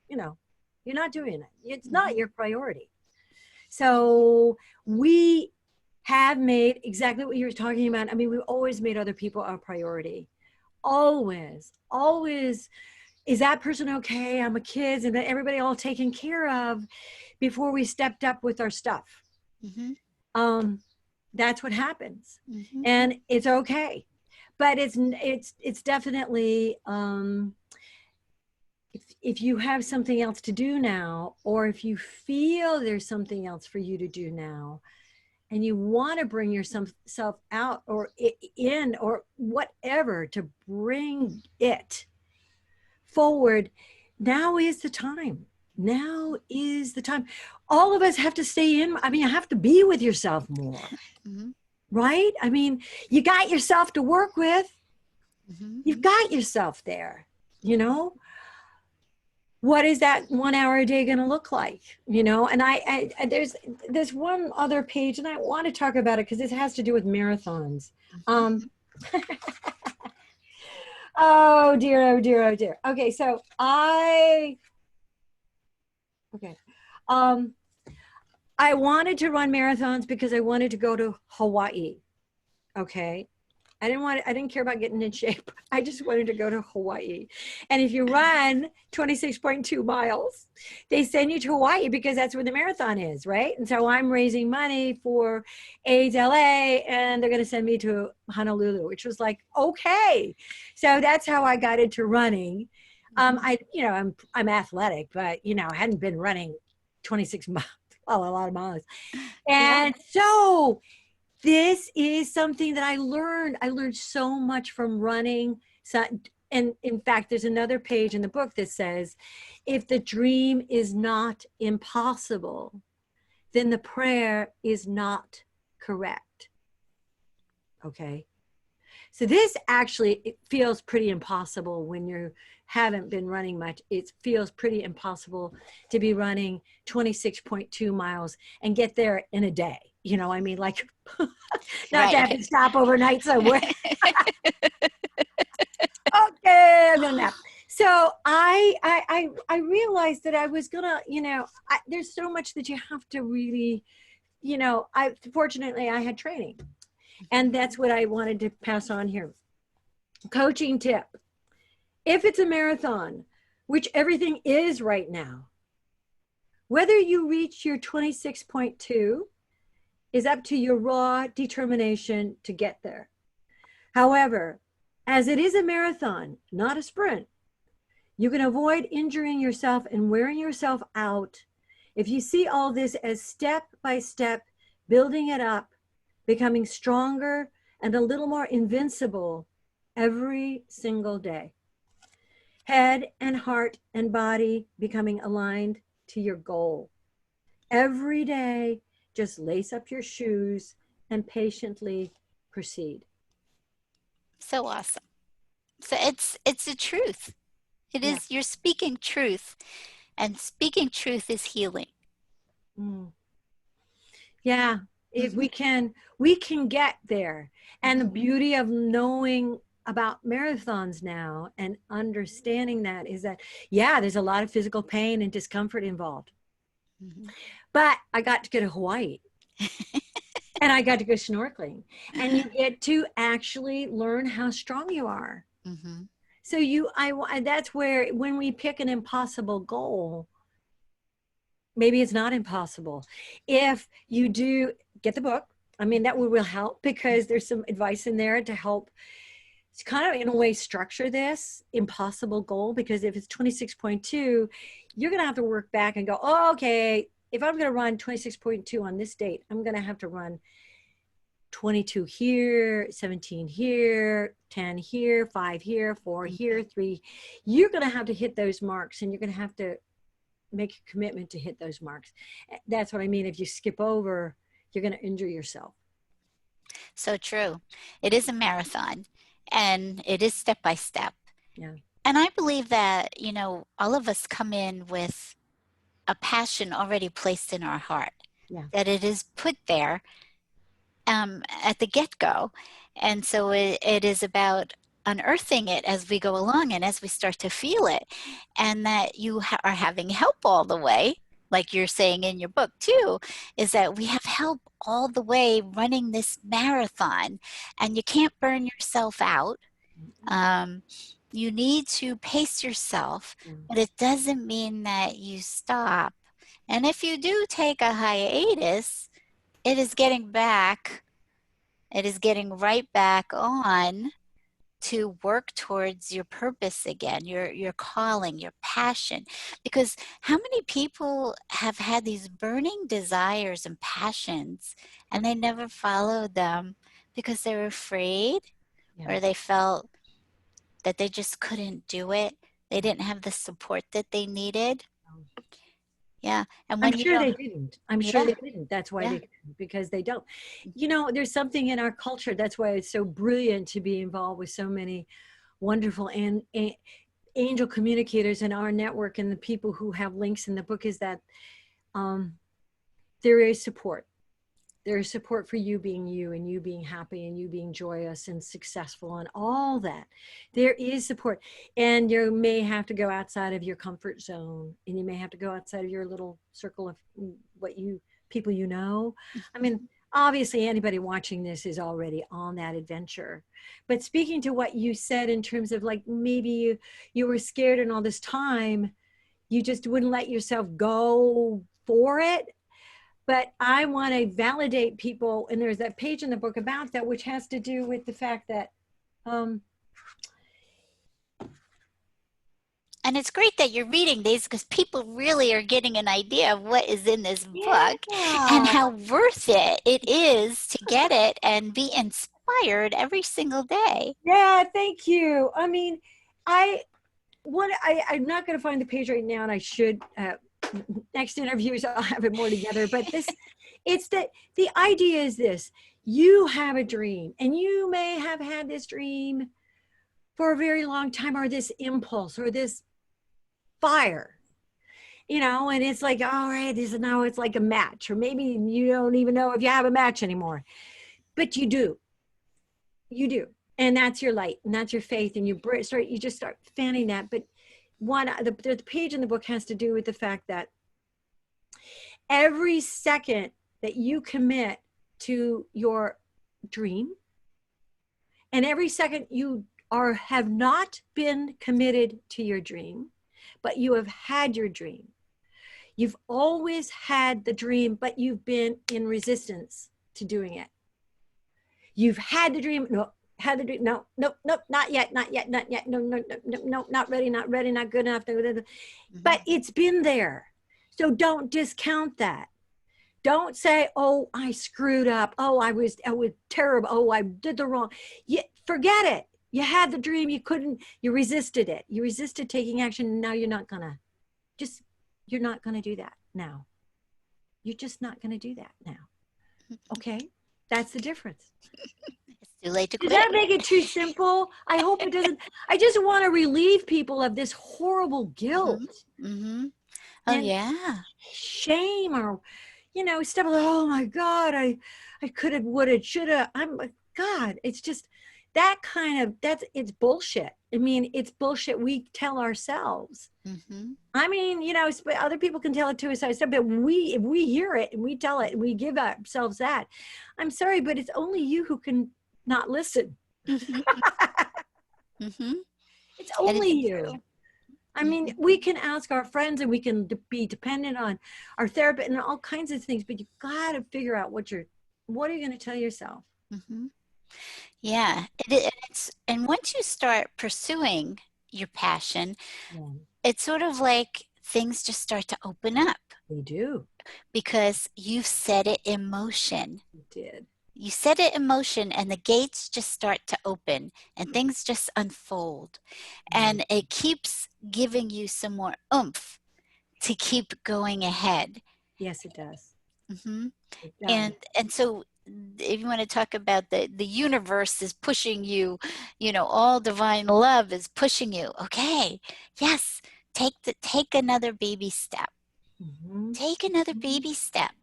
[SPEAKER 2] you know, you're not doing it. It's not
[SPEAKER 1] Hmm.
[SPEAKER 2] your priority. So we have made exactly what you're talking about. I mean, we've always made other people our priority. Always, always. Is that person okay? I'm a kids and everybody all taken care of before we stepped up with our stuff.
[SPEAKER 1] Hmm.
[SPEAKER 2] Um, that's what happens,
[SPEAKER 1] Hmm.
[SPEAKER 2] and it's okay. But it's definitely if you have something else to do now, or if you feel there's something else for you to do now, and you want to bring yourself out or in or whatever to bring it forward, now is the time. Now is the time. All of us have to stay in. I mean, you have to be with yourself more,
[SPEAKER 1] Hmm.
[SPEAKER 2] right? I mean, you got yourself to work with.
[SPEAKER 1] Hmm.
[SPEAKER 2] You've got yourself there. you know, what is that 1 hour a day going to look like, you know? And there's one other page, and I want to talk about it because it has to do with marathons.
[SPEAKER 1] Mhm.
[SPEAKER 2] Oh dear, oh dear, oh dear. Okay, so okay. Um, I wanted to run marathons because I wanted to go to Hawaii. Okay. I didn't care about getting in shape. I just wanted to go to Hawaii. And if you run 26.2 miles, they send you to Hawaii because that's where the marathon is, right? And so I'm raising money for AIDS LA, and they're going to send me to Honolulu, which was like, okay. So that's how I got into running. I'm athletic, but I hadn't been running 26 miles, well, a lot of miles.
[SPEAKER 1] Yeah.
[SPEAKER 2] And so this is something that I learned. I learned so much from running. So, and in fact, there's another page in the book that says, if the dream is not impossible, then the prayer is not correct. Okay. So this actually, it feels pretty impossible when you haven't been running much. It feels pretty impossible to be running 26.2 miles and get there in a day. I mean, like, not to have
[SPEAKER 1] Right.
[SPEAKER 2] to stop overnight somewhere. Okay, I'm gonna nap. So I realized that I was gonna, there's so much that you have to really, I fortunately I had training, and that's what I wanted to pass on here. Coaching tip: if it's a marathon, which everything is right now, whether you reach your 26.2 is up to your raw determination to get there. However, as it is a marathon, not a sprint, you can avoid injuring yourself and wearing yourself out if you see all this as step by step, building it up, becoming stronger and a little more invincible every single day. Head and heart and body becoming aligned to your goal. Every day, just lace up your shoes and patiently proceed.
[SPEAKER 1] So awesome. So it's the truth. It
[SPEAKER 2] Yeah.
[SPEAKER 1] is, you're speaking truth, and speaking truth is healing.
[SPEAKER 2] Mm. Yeah. If
[SPEAKER 1] Mhm.
[SPEAKER 2] we can get there. And the
[SPEAKER 1] Mhm.
[SPEAKER 2] beauty of knowing about marathons now and understanding that is that, yeah, there's a lot of physical pain and discomfort involved.
[SPEAKER 1] Mhm.
[SPEAKER 2] But I got to go to Hawaii and I got to go snorkeling, and you get to actually learn how strong you are.
[SPEAKER 1] Mhm.
[SPEAKER 2] So that's where when we pick an impossible goal, maybe it's not impossible. If you do get the book, I mean, that will help because there's some advice in there to help. It's kind of in a way structure this impossible goal, because if it's 26.2, you're going to have to work back and go, oh, okay, if I'm going to run 26.2 on this date, I'm going to have to run 22 here, 17 here, 10 here, 5 here, 4 here, 3. You're going to have to hit those marks, and you're going to have to make a commitment to hit those marks. That's what I mean. If you skip over, you're going to injure yourself.
[SPEAKER 1] So true. It is a marathon, and it is step by step.
[SPEAKER 2] Yeah.
[SPEAKER 1] And I believe that, all of us come in with a passion already placed in our heart,
[SPEAKER 2] Yeah.
[SPEAKER 1] that it is put there at the get-go. And so it is about unearthing it as we go along and as we start to feel it, and that you are having help all the way, like you're saying in your book too, is that we have help all the way running this marathon, and you can't burn yourself out. um, you need to pace yourself, but it doesn't mean that you stop. And if you do take a hiatus, it is getting back it is getting right back on to work towards your purpose again, your calling, your passion. Because how many people have had these burning desires and passions, and they never followed them because they were afraid,
[SPEAKER 2] Yeah.
[SPEAKER 1] or they felt that they just couldn't do it. They didn't have the support that they needed. Yeah. And
[SPEAKER 2] I'm
[SPEAKER 1] when you
[SPEAKER 2] sure
[SPEAKER 1] don't,
[SPEAKER 2] they didn't. I'm sure
[SPEAKER 1] yeah,
[SPEAKER 2] they didn't. That's why
[SPEAKER 1] yeah.
[SPEAKER 2] they couldn't, because they don't. There's something in our culture. That's why it's so brilliant to be involved with so many wonderful and angel communicators in our network and the people who have links in the book is that there is support. There is support for you being you and you being happy and you being joyous and successful and all that. There is support. And you may have to go outside of your comfort zone, and you may have to go outside of your little circle of what you people you know. I mean, obviously anybody watching this is already on that adventure. But speaking to what you said in terms of like maybe you were scared and all this time you just wouldn't let yourself go for it. But I want to validate people, and there's that page in the book about that, which has to do with the fact that
[SPEAKER 1] and it's great that you're reading these because people really are getting an idea of what is in this book and how worth it is to get it and be inspired every single day.
[SPEAKER 2] Yeah, thank you. I mean, I'm not going to find the page right now, and I should. Next interviews, I'll have it more together. But it's that the idea is this: you have a dream, and you may have had this dream for a very long time, or this impulse, or this fire, and it's like, all right, now it's like a match, or maybe you don't even know if you have a match anymore, but you do. And that's your light, and that's your faith, and you just start fanning that. But the page in the book has to do with the fact that every second that you commit to your dream, and every second you have not been committed to your dream, but you have had your dream. You've always had the dream, but you've been in resistance to doing it. You've had the dream. No, had the dream. No, not yet, no, not ready, not good enough. But it's been there. So don't discount that. Don't say, oh, I screwed up. Oh, I was terrible. Oh, I did the wrong. Forget it. You had the dream. You resisted it. You resisted taking action. Now you're not gonna do that now. You're just not gonna do that now. Okay? That's the difference.
[SPEAKER 1] It's too late to quit.
[SPEAKER 2] Does that make it too simple? I hope it doesn't. I just want to relieve people of this horrible guilt.
[SPEAKER 1] Mm-hmm. Oh, yeah.
[SPEAKER 2] Shame, or, stuff like, oh my God, I could have, would have, should have. God, it's just that it's bullshit. I mean, it's bullshit we tell ourselves.
[SPEAKER 1] Mm-hmm.
[SPEAKER 2] I mean, other people can tell it to us, but if we hear it and we tell it and we give ourselves that, I'm sorry, but it's only you who can not listen.
[SPEAKER 1] Mm-hmm. Mm-hmm.
[SPEAKER 2] It's only you. I mean, we can ask our friends and we can be dependent on our therapist and all kinds of things, but you got to figure out what are you going to tell yourself?
[SPEAKER 1] Mm-hmm. Yeah. And once you start pursuing your passion, it's sort of like things just start to open up.
[SPEAKER 2] They do.
[SPEAKER 1] Because you've set it in motion.
[SPEAKER 2] You did.
[SPEAKER 1] You set it in motion and the gates just start to open and things just unfold. And it keeps giving you some more oomph to keep going ahead.
[SPEAKER 2] Yes, it does.
[SPEAKER 1] Mm-hmm. It does. And so if you want to talk about the universe is pushing you, all divine love is pushing you. Okay, yes, take another baby step. Mm-hmm. Take another baby step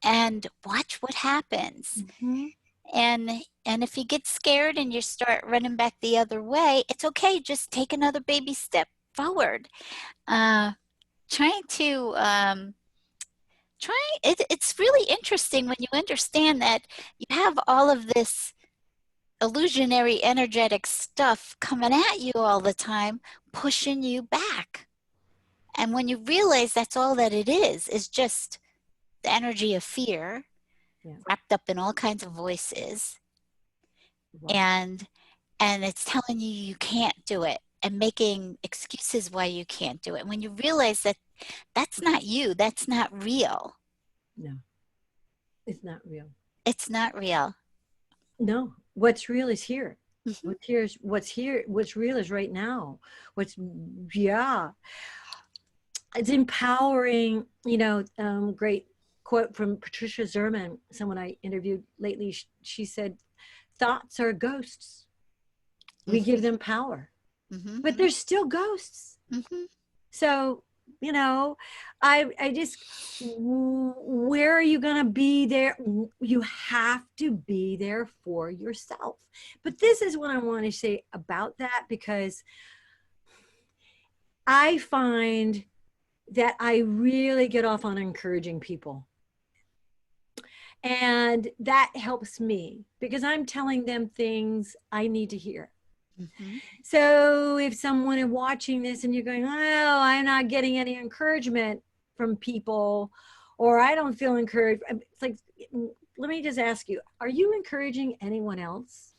[SPEAKER 1] and watch what happens. Mm-hmm. And if you get scared and you start running back the other way, it's okay. Just take another baby step forward. It's really interesting when you understand that you have all of this illusionary energetic stuff coming at you all the time, pushing you back. And when you realize that's all that it is just the energy of fear wrapped up in all kinds of voices. Wow. And it's telling you can't do it and making excuses why you can't do it. When you realize that that's not you, that's not real.
[SPEAKER 2] No, it's not real.
[SPEAKER 1] It's not real.
[SPEAKER 2] No, what's real is here. Mm-hmm. What's real is right now. It's empowering, great quote from Patricia Zerman, someone I interviewed lately. She said, thoughts are ghosts. We give them power.
[SPEAKER 1] Mm-hmm.
[SPEAKER 2] but there's still ghosts.
[SPEAKER 1] Mm-hmm.
[SPEAKER 2] So, you know, I just, where are you going to be there? You have to be there for yourself. But this is what I want to say about that, because I find that I really get off on encouraging people. And that helps me because I'm telling them things I need to hear.
[SPEAKER 1] Mm-hmm.
[SPEAKER 2] So if someone is watching this and you're going, oh, I'm not getting any encouragement from people, or I don't feel encouraged, it's like, let me just ask you, are you encouraging anyone else?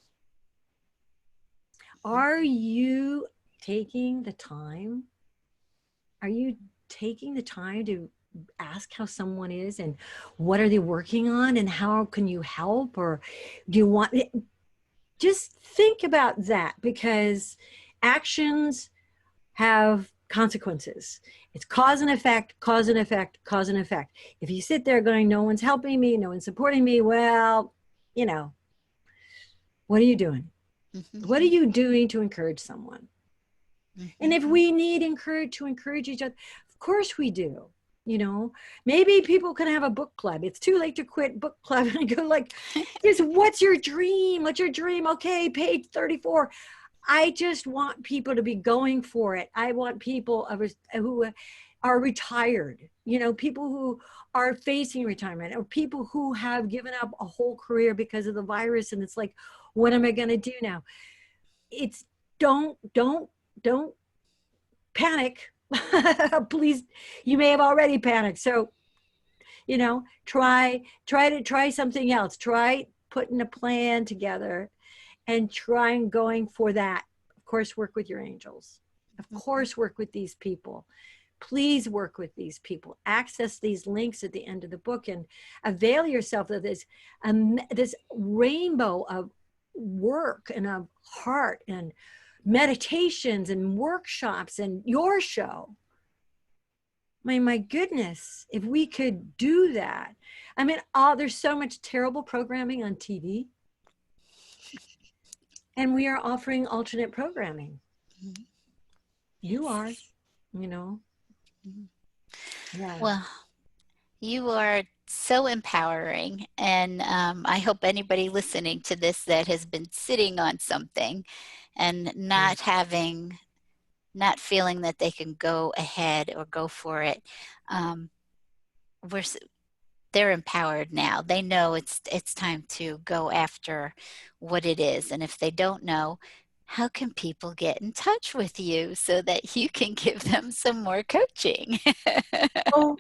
[SPEAKER 2] Are you taking the time? Are you taking the time to ask how someone is and what are they working on and how can you help? Or do you want, just think about that, because actions have consequences. It's cause and effect, cause and effect, cause and effect. If you sit there going, no one's helping me, no one's supporting me, well, you know, what are you doing?
[SPEAKER 1] Mm-hmm.
[SPEAKER 2] What are you doing to encourage someone? And if
[SPEAKER 1] Mm-hmm.
[SPEAKER 2] we need to encourage each other, of course we do. You know, maybe people can have a book club. It's too late to quit book club and go like, just what's your dream? What's your dream? Okay, page 34. I just want people to be going for it. I want people who are retired, you know, people who are facing retirement, or people who have given up a whole career because of the virus. And it's like, what am I going to do now? It's don't panic. Please, you may have already panicked. So, you know, try something else. Try putting a plan together and trying going for that. Of course, work with your angels. Of course, work with these people. Please work with these people. Access these links at the end of the book and avail yourself of this rainbow of work and of heart and meditations and workshops and your show. My goodness, if we could do that. I mean, there's so much terrible programming on TV, and we are offering alternate programming.
[SPEAKER 1] Mm-hmm.
[SPEAKER 2] You
[SPEAKER 1] Yes.
[SPEAKER 2] are, you know. Yeah.
[SPEAKER 1] Well, you are so empowering. And I hope anybody listening to this that has been sitting on something and not feeling that they can go ahead or go for it, um, we're, they're empowered now. They know it's time to go after what it is. And if they don't know, how can people get in touch with you so that you can give them some more coaching?
[SPEAKER 2] Oh,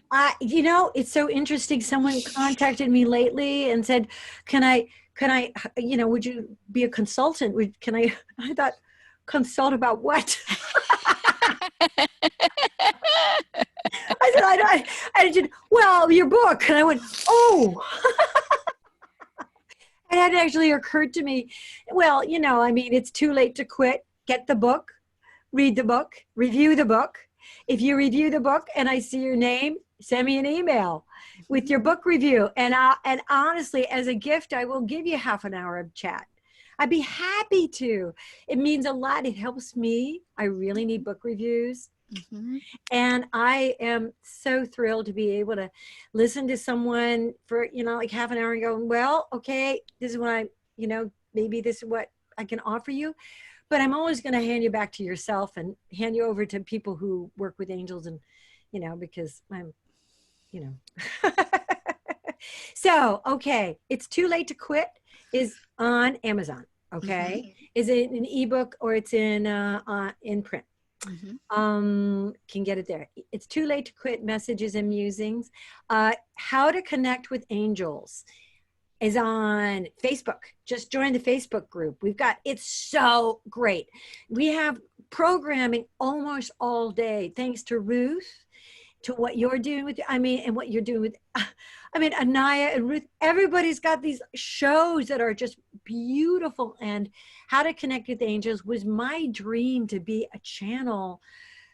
[SPEAKER 2] it's so interesting. Someone contacted me lately and said, can I, would you be a consultant? Can I, I thought, consult about what? I said, I did, well, your book. And I went, oh, it had actually occurred to me. Well, I mean, it's too late to quit. Get the book, read the book, review the book. If you review the book and I see your name, send me an email with your book review. And honestly, as a gift, I will give you half an hour of chat. I'd be happy to. It means a lot. It helps me. I really need book reviews.
[SPEAKER 1] Mm-hmm.
[SPEAKER 2] And I am so thrilled to be able to listen to someone for, like half an hour and go, well, okay, this is what maybe this is what I can offer you. But I'm always going to hand you back to yourself and hand you over to people who work with angels and, because I'm, So, okay. It's Too Late to Quit is on Amazon. Okay.
[SPEAKER 1] Mm-hmm.
[SPEAKER 2] Is it an ebook or it's in print?
[SPEAKER 1] Mm-hmm.
[SPEAKER 2] Can get it there. It's Too Late to Quit, Messages and Musings. How to Connect with Angels is on Facebook. Just join the Facebook group. It's so great. We have programming almost all day, thanks to Ruth, to what you're doing and what you're doing with, Anaya and Ruth. Everybody's got these shows that are just beautiful. And How to Connect with Angels was my dream, to be a channel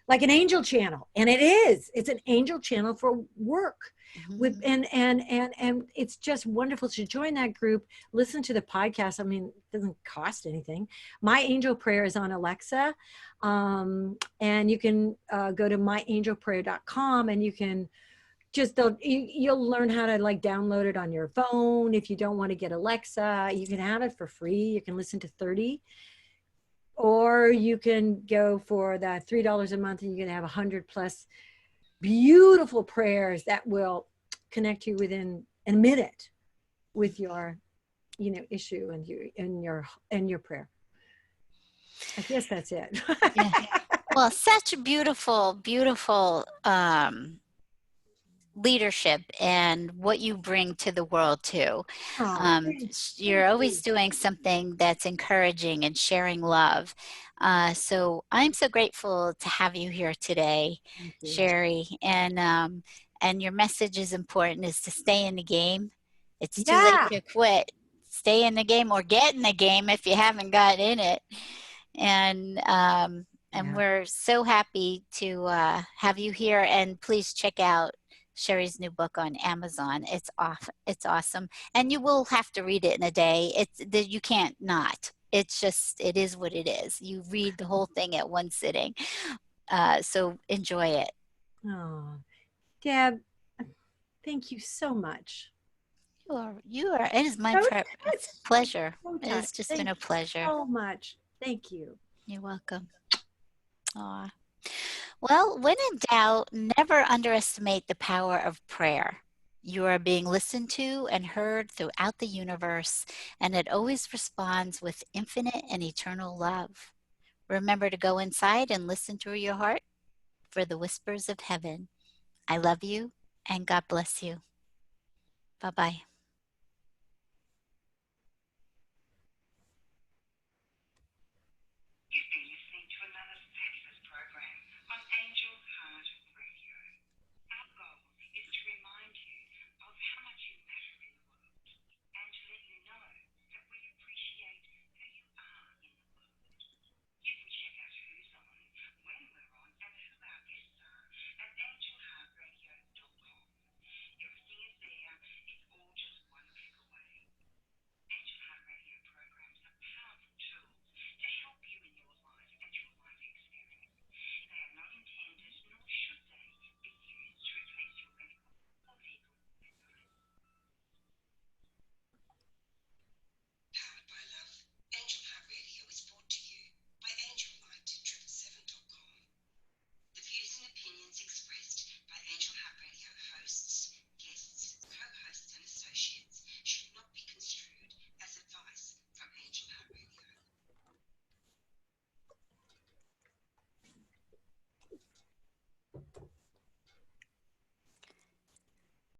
[SPEAKER 2] like an angel channel, and it is. It's an angel channel for work. With
[SPEAKER 1] Mhm.
[SPEAKER 2] and it's just wonderful to join that group. Listen to the podcast. I mean, it doesn't cost anything. My Angel Prayer is on Alexa, and you can go to myangelprayer.com, and you can just you'll learn how to like download it on your phone. If you don't want to get Alexa, you can have it for free. You can listen to 30, or you can go for the $3 a month, and you can have 100 plus beautiful prayers that will connect you within a minute with your issue and your prayer. I guess that's it.
[SPEAKER 1] Yeah. Well, such beautiful, beautiful leadership and what you bring to the world too.
[SPEAKER 2] Oh,
[SPEAKER 1] You're
[SPEAKER 2] thank
[SPEAKER 1] always
[SPEAKER 2] you.
[SPEAKER 1] doing something that's encouraging and sharing love. So I'm so grateful to have you here today,
[SPEAKER 2] Thank you.
[SPEAKER 1] Sheri. And your message is important: is to stay in the game. It's too late
[SPEAKER 2] Yeah.
[SPEAKER 1] to quit. Stay in the game or get in the game if you haven't got in it. And and
[SPEAKER 2] Yeah.
[SPEAKER 1] we're so happy to have you here. And please check out Sheri's new book on Amazon. It's off. It's awesome, and you will have to read it in a day. It's that you can't not. It's just it is what it is. You read the whole thing at one sitting. So enjoy it.
[SPEAKER 2] Oh, Deb, thank you so much.
[SPEAKER 1] You are. It is my
[SPEAKER 2] So
[SPEAKER 1] it's
[SPEAKER 2] touched.
[SPEAKER 1] a pleasure.
[SPEAKER 2] So
[SPEAKER 1] It has
[SPEAKER 2] touched.
[SPEAKER 1] just been
[SPEAKER 2] Thank
[SPEAKER 1] a
[SPEAKER 2] you
[SPEAKER 1] pleasure.
[SPEAKER 2] so much. Thank you.
[SPEAKER 1] You're welcome. Aw. Well, when in doubt, never underestimate the power of prayer. You are being listened to and heard throughout the universe, and it always responds with infinite and eternal love. Remember to go inside and listen through your heart for the whispers of heaven. I love you, and God bless you. Bye bye.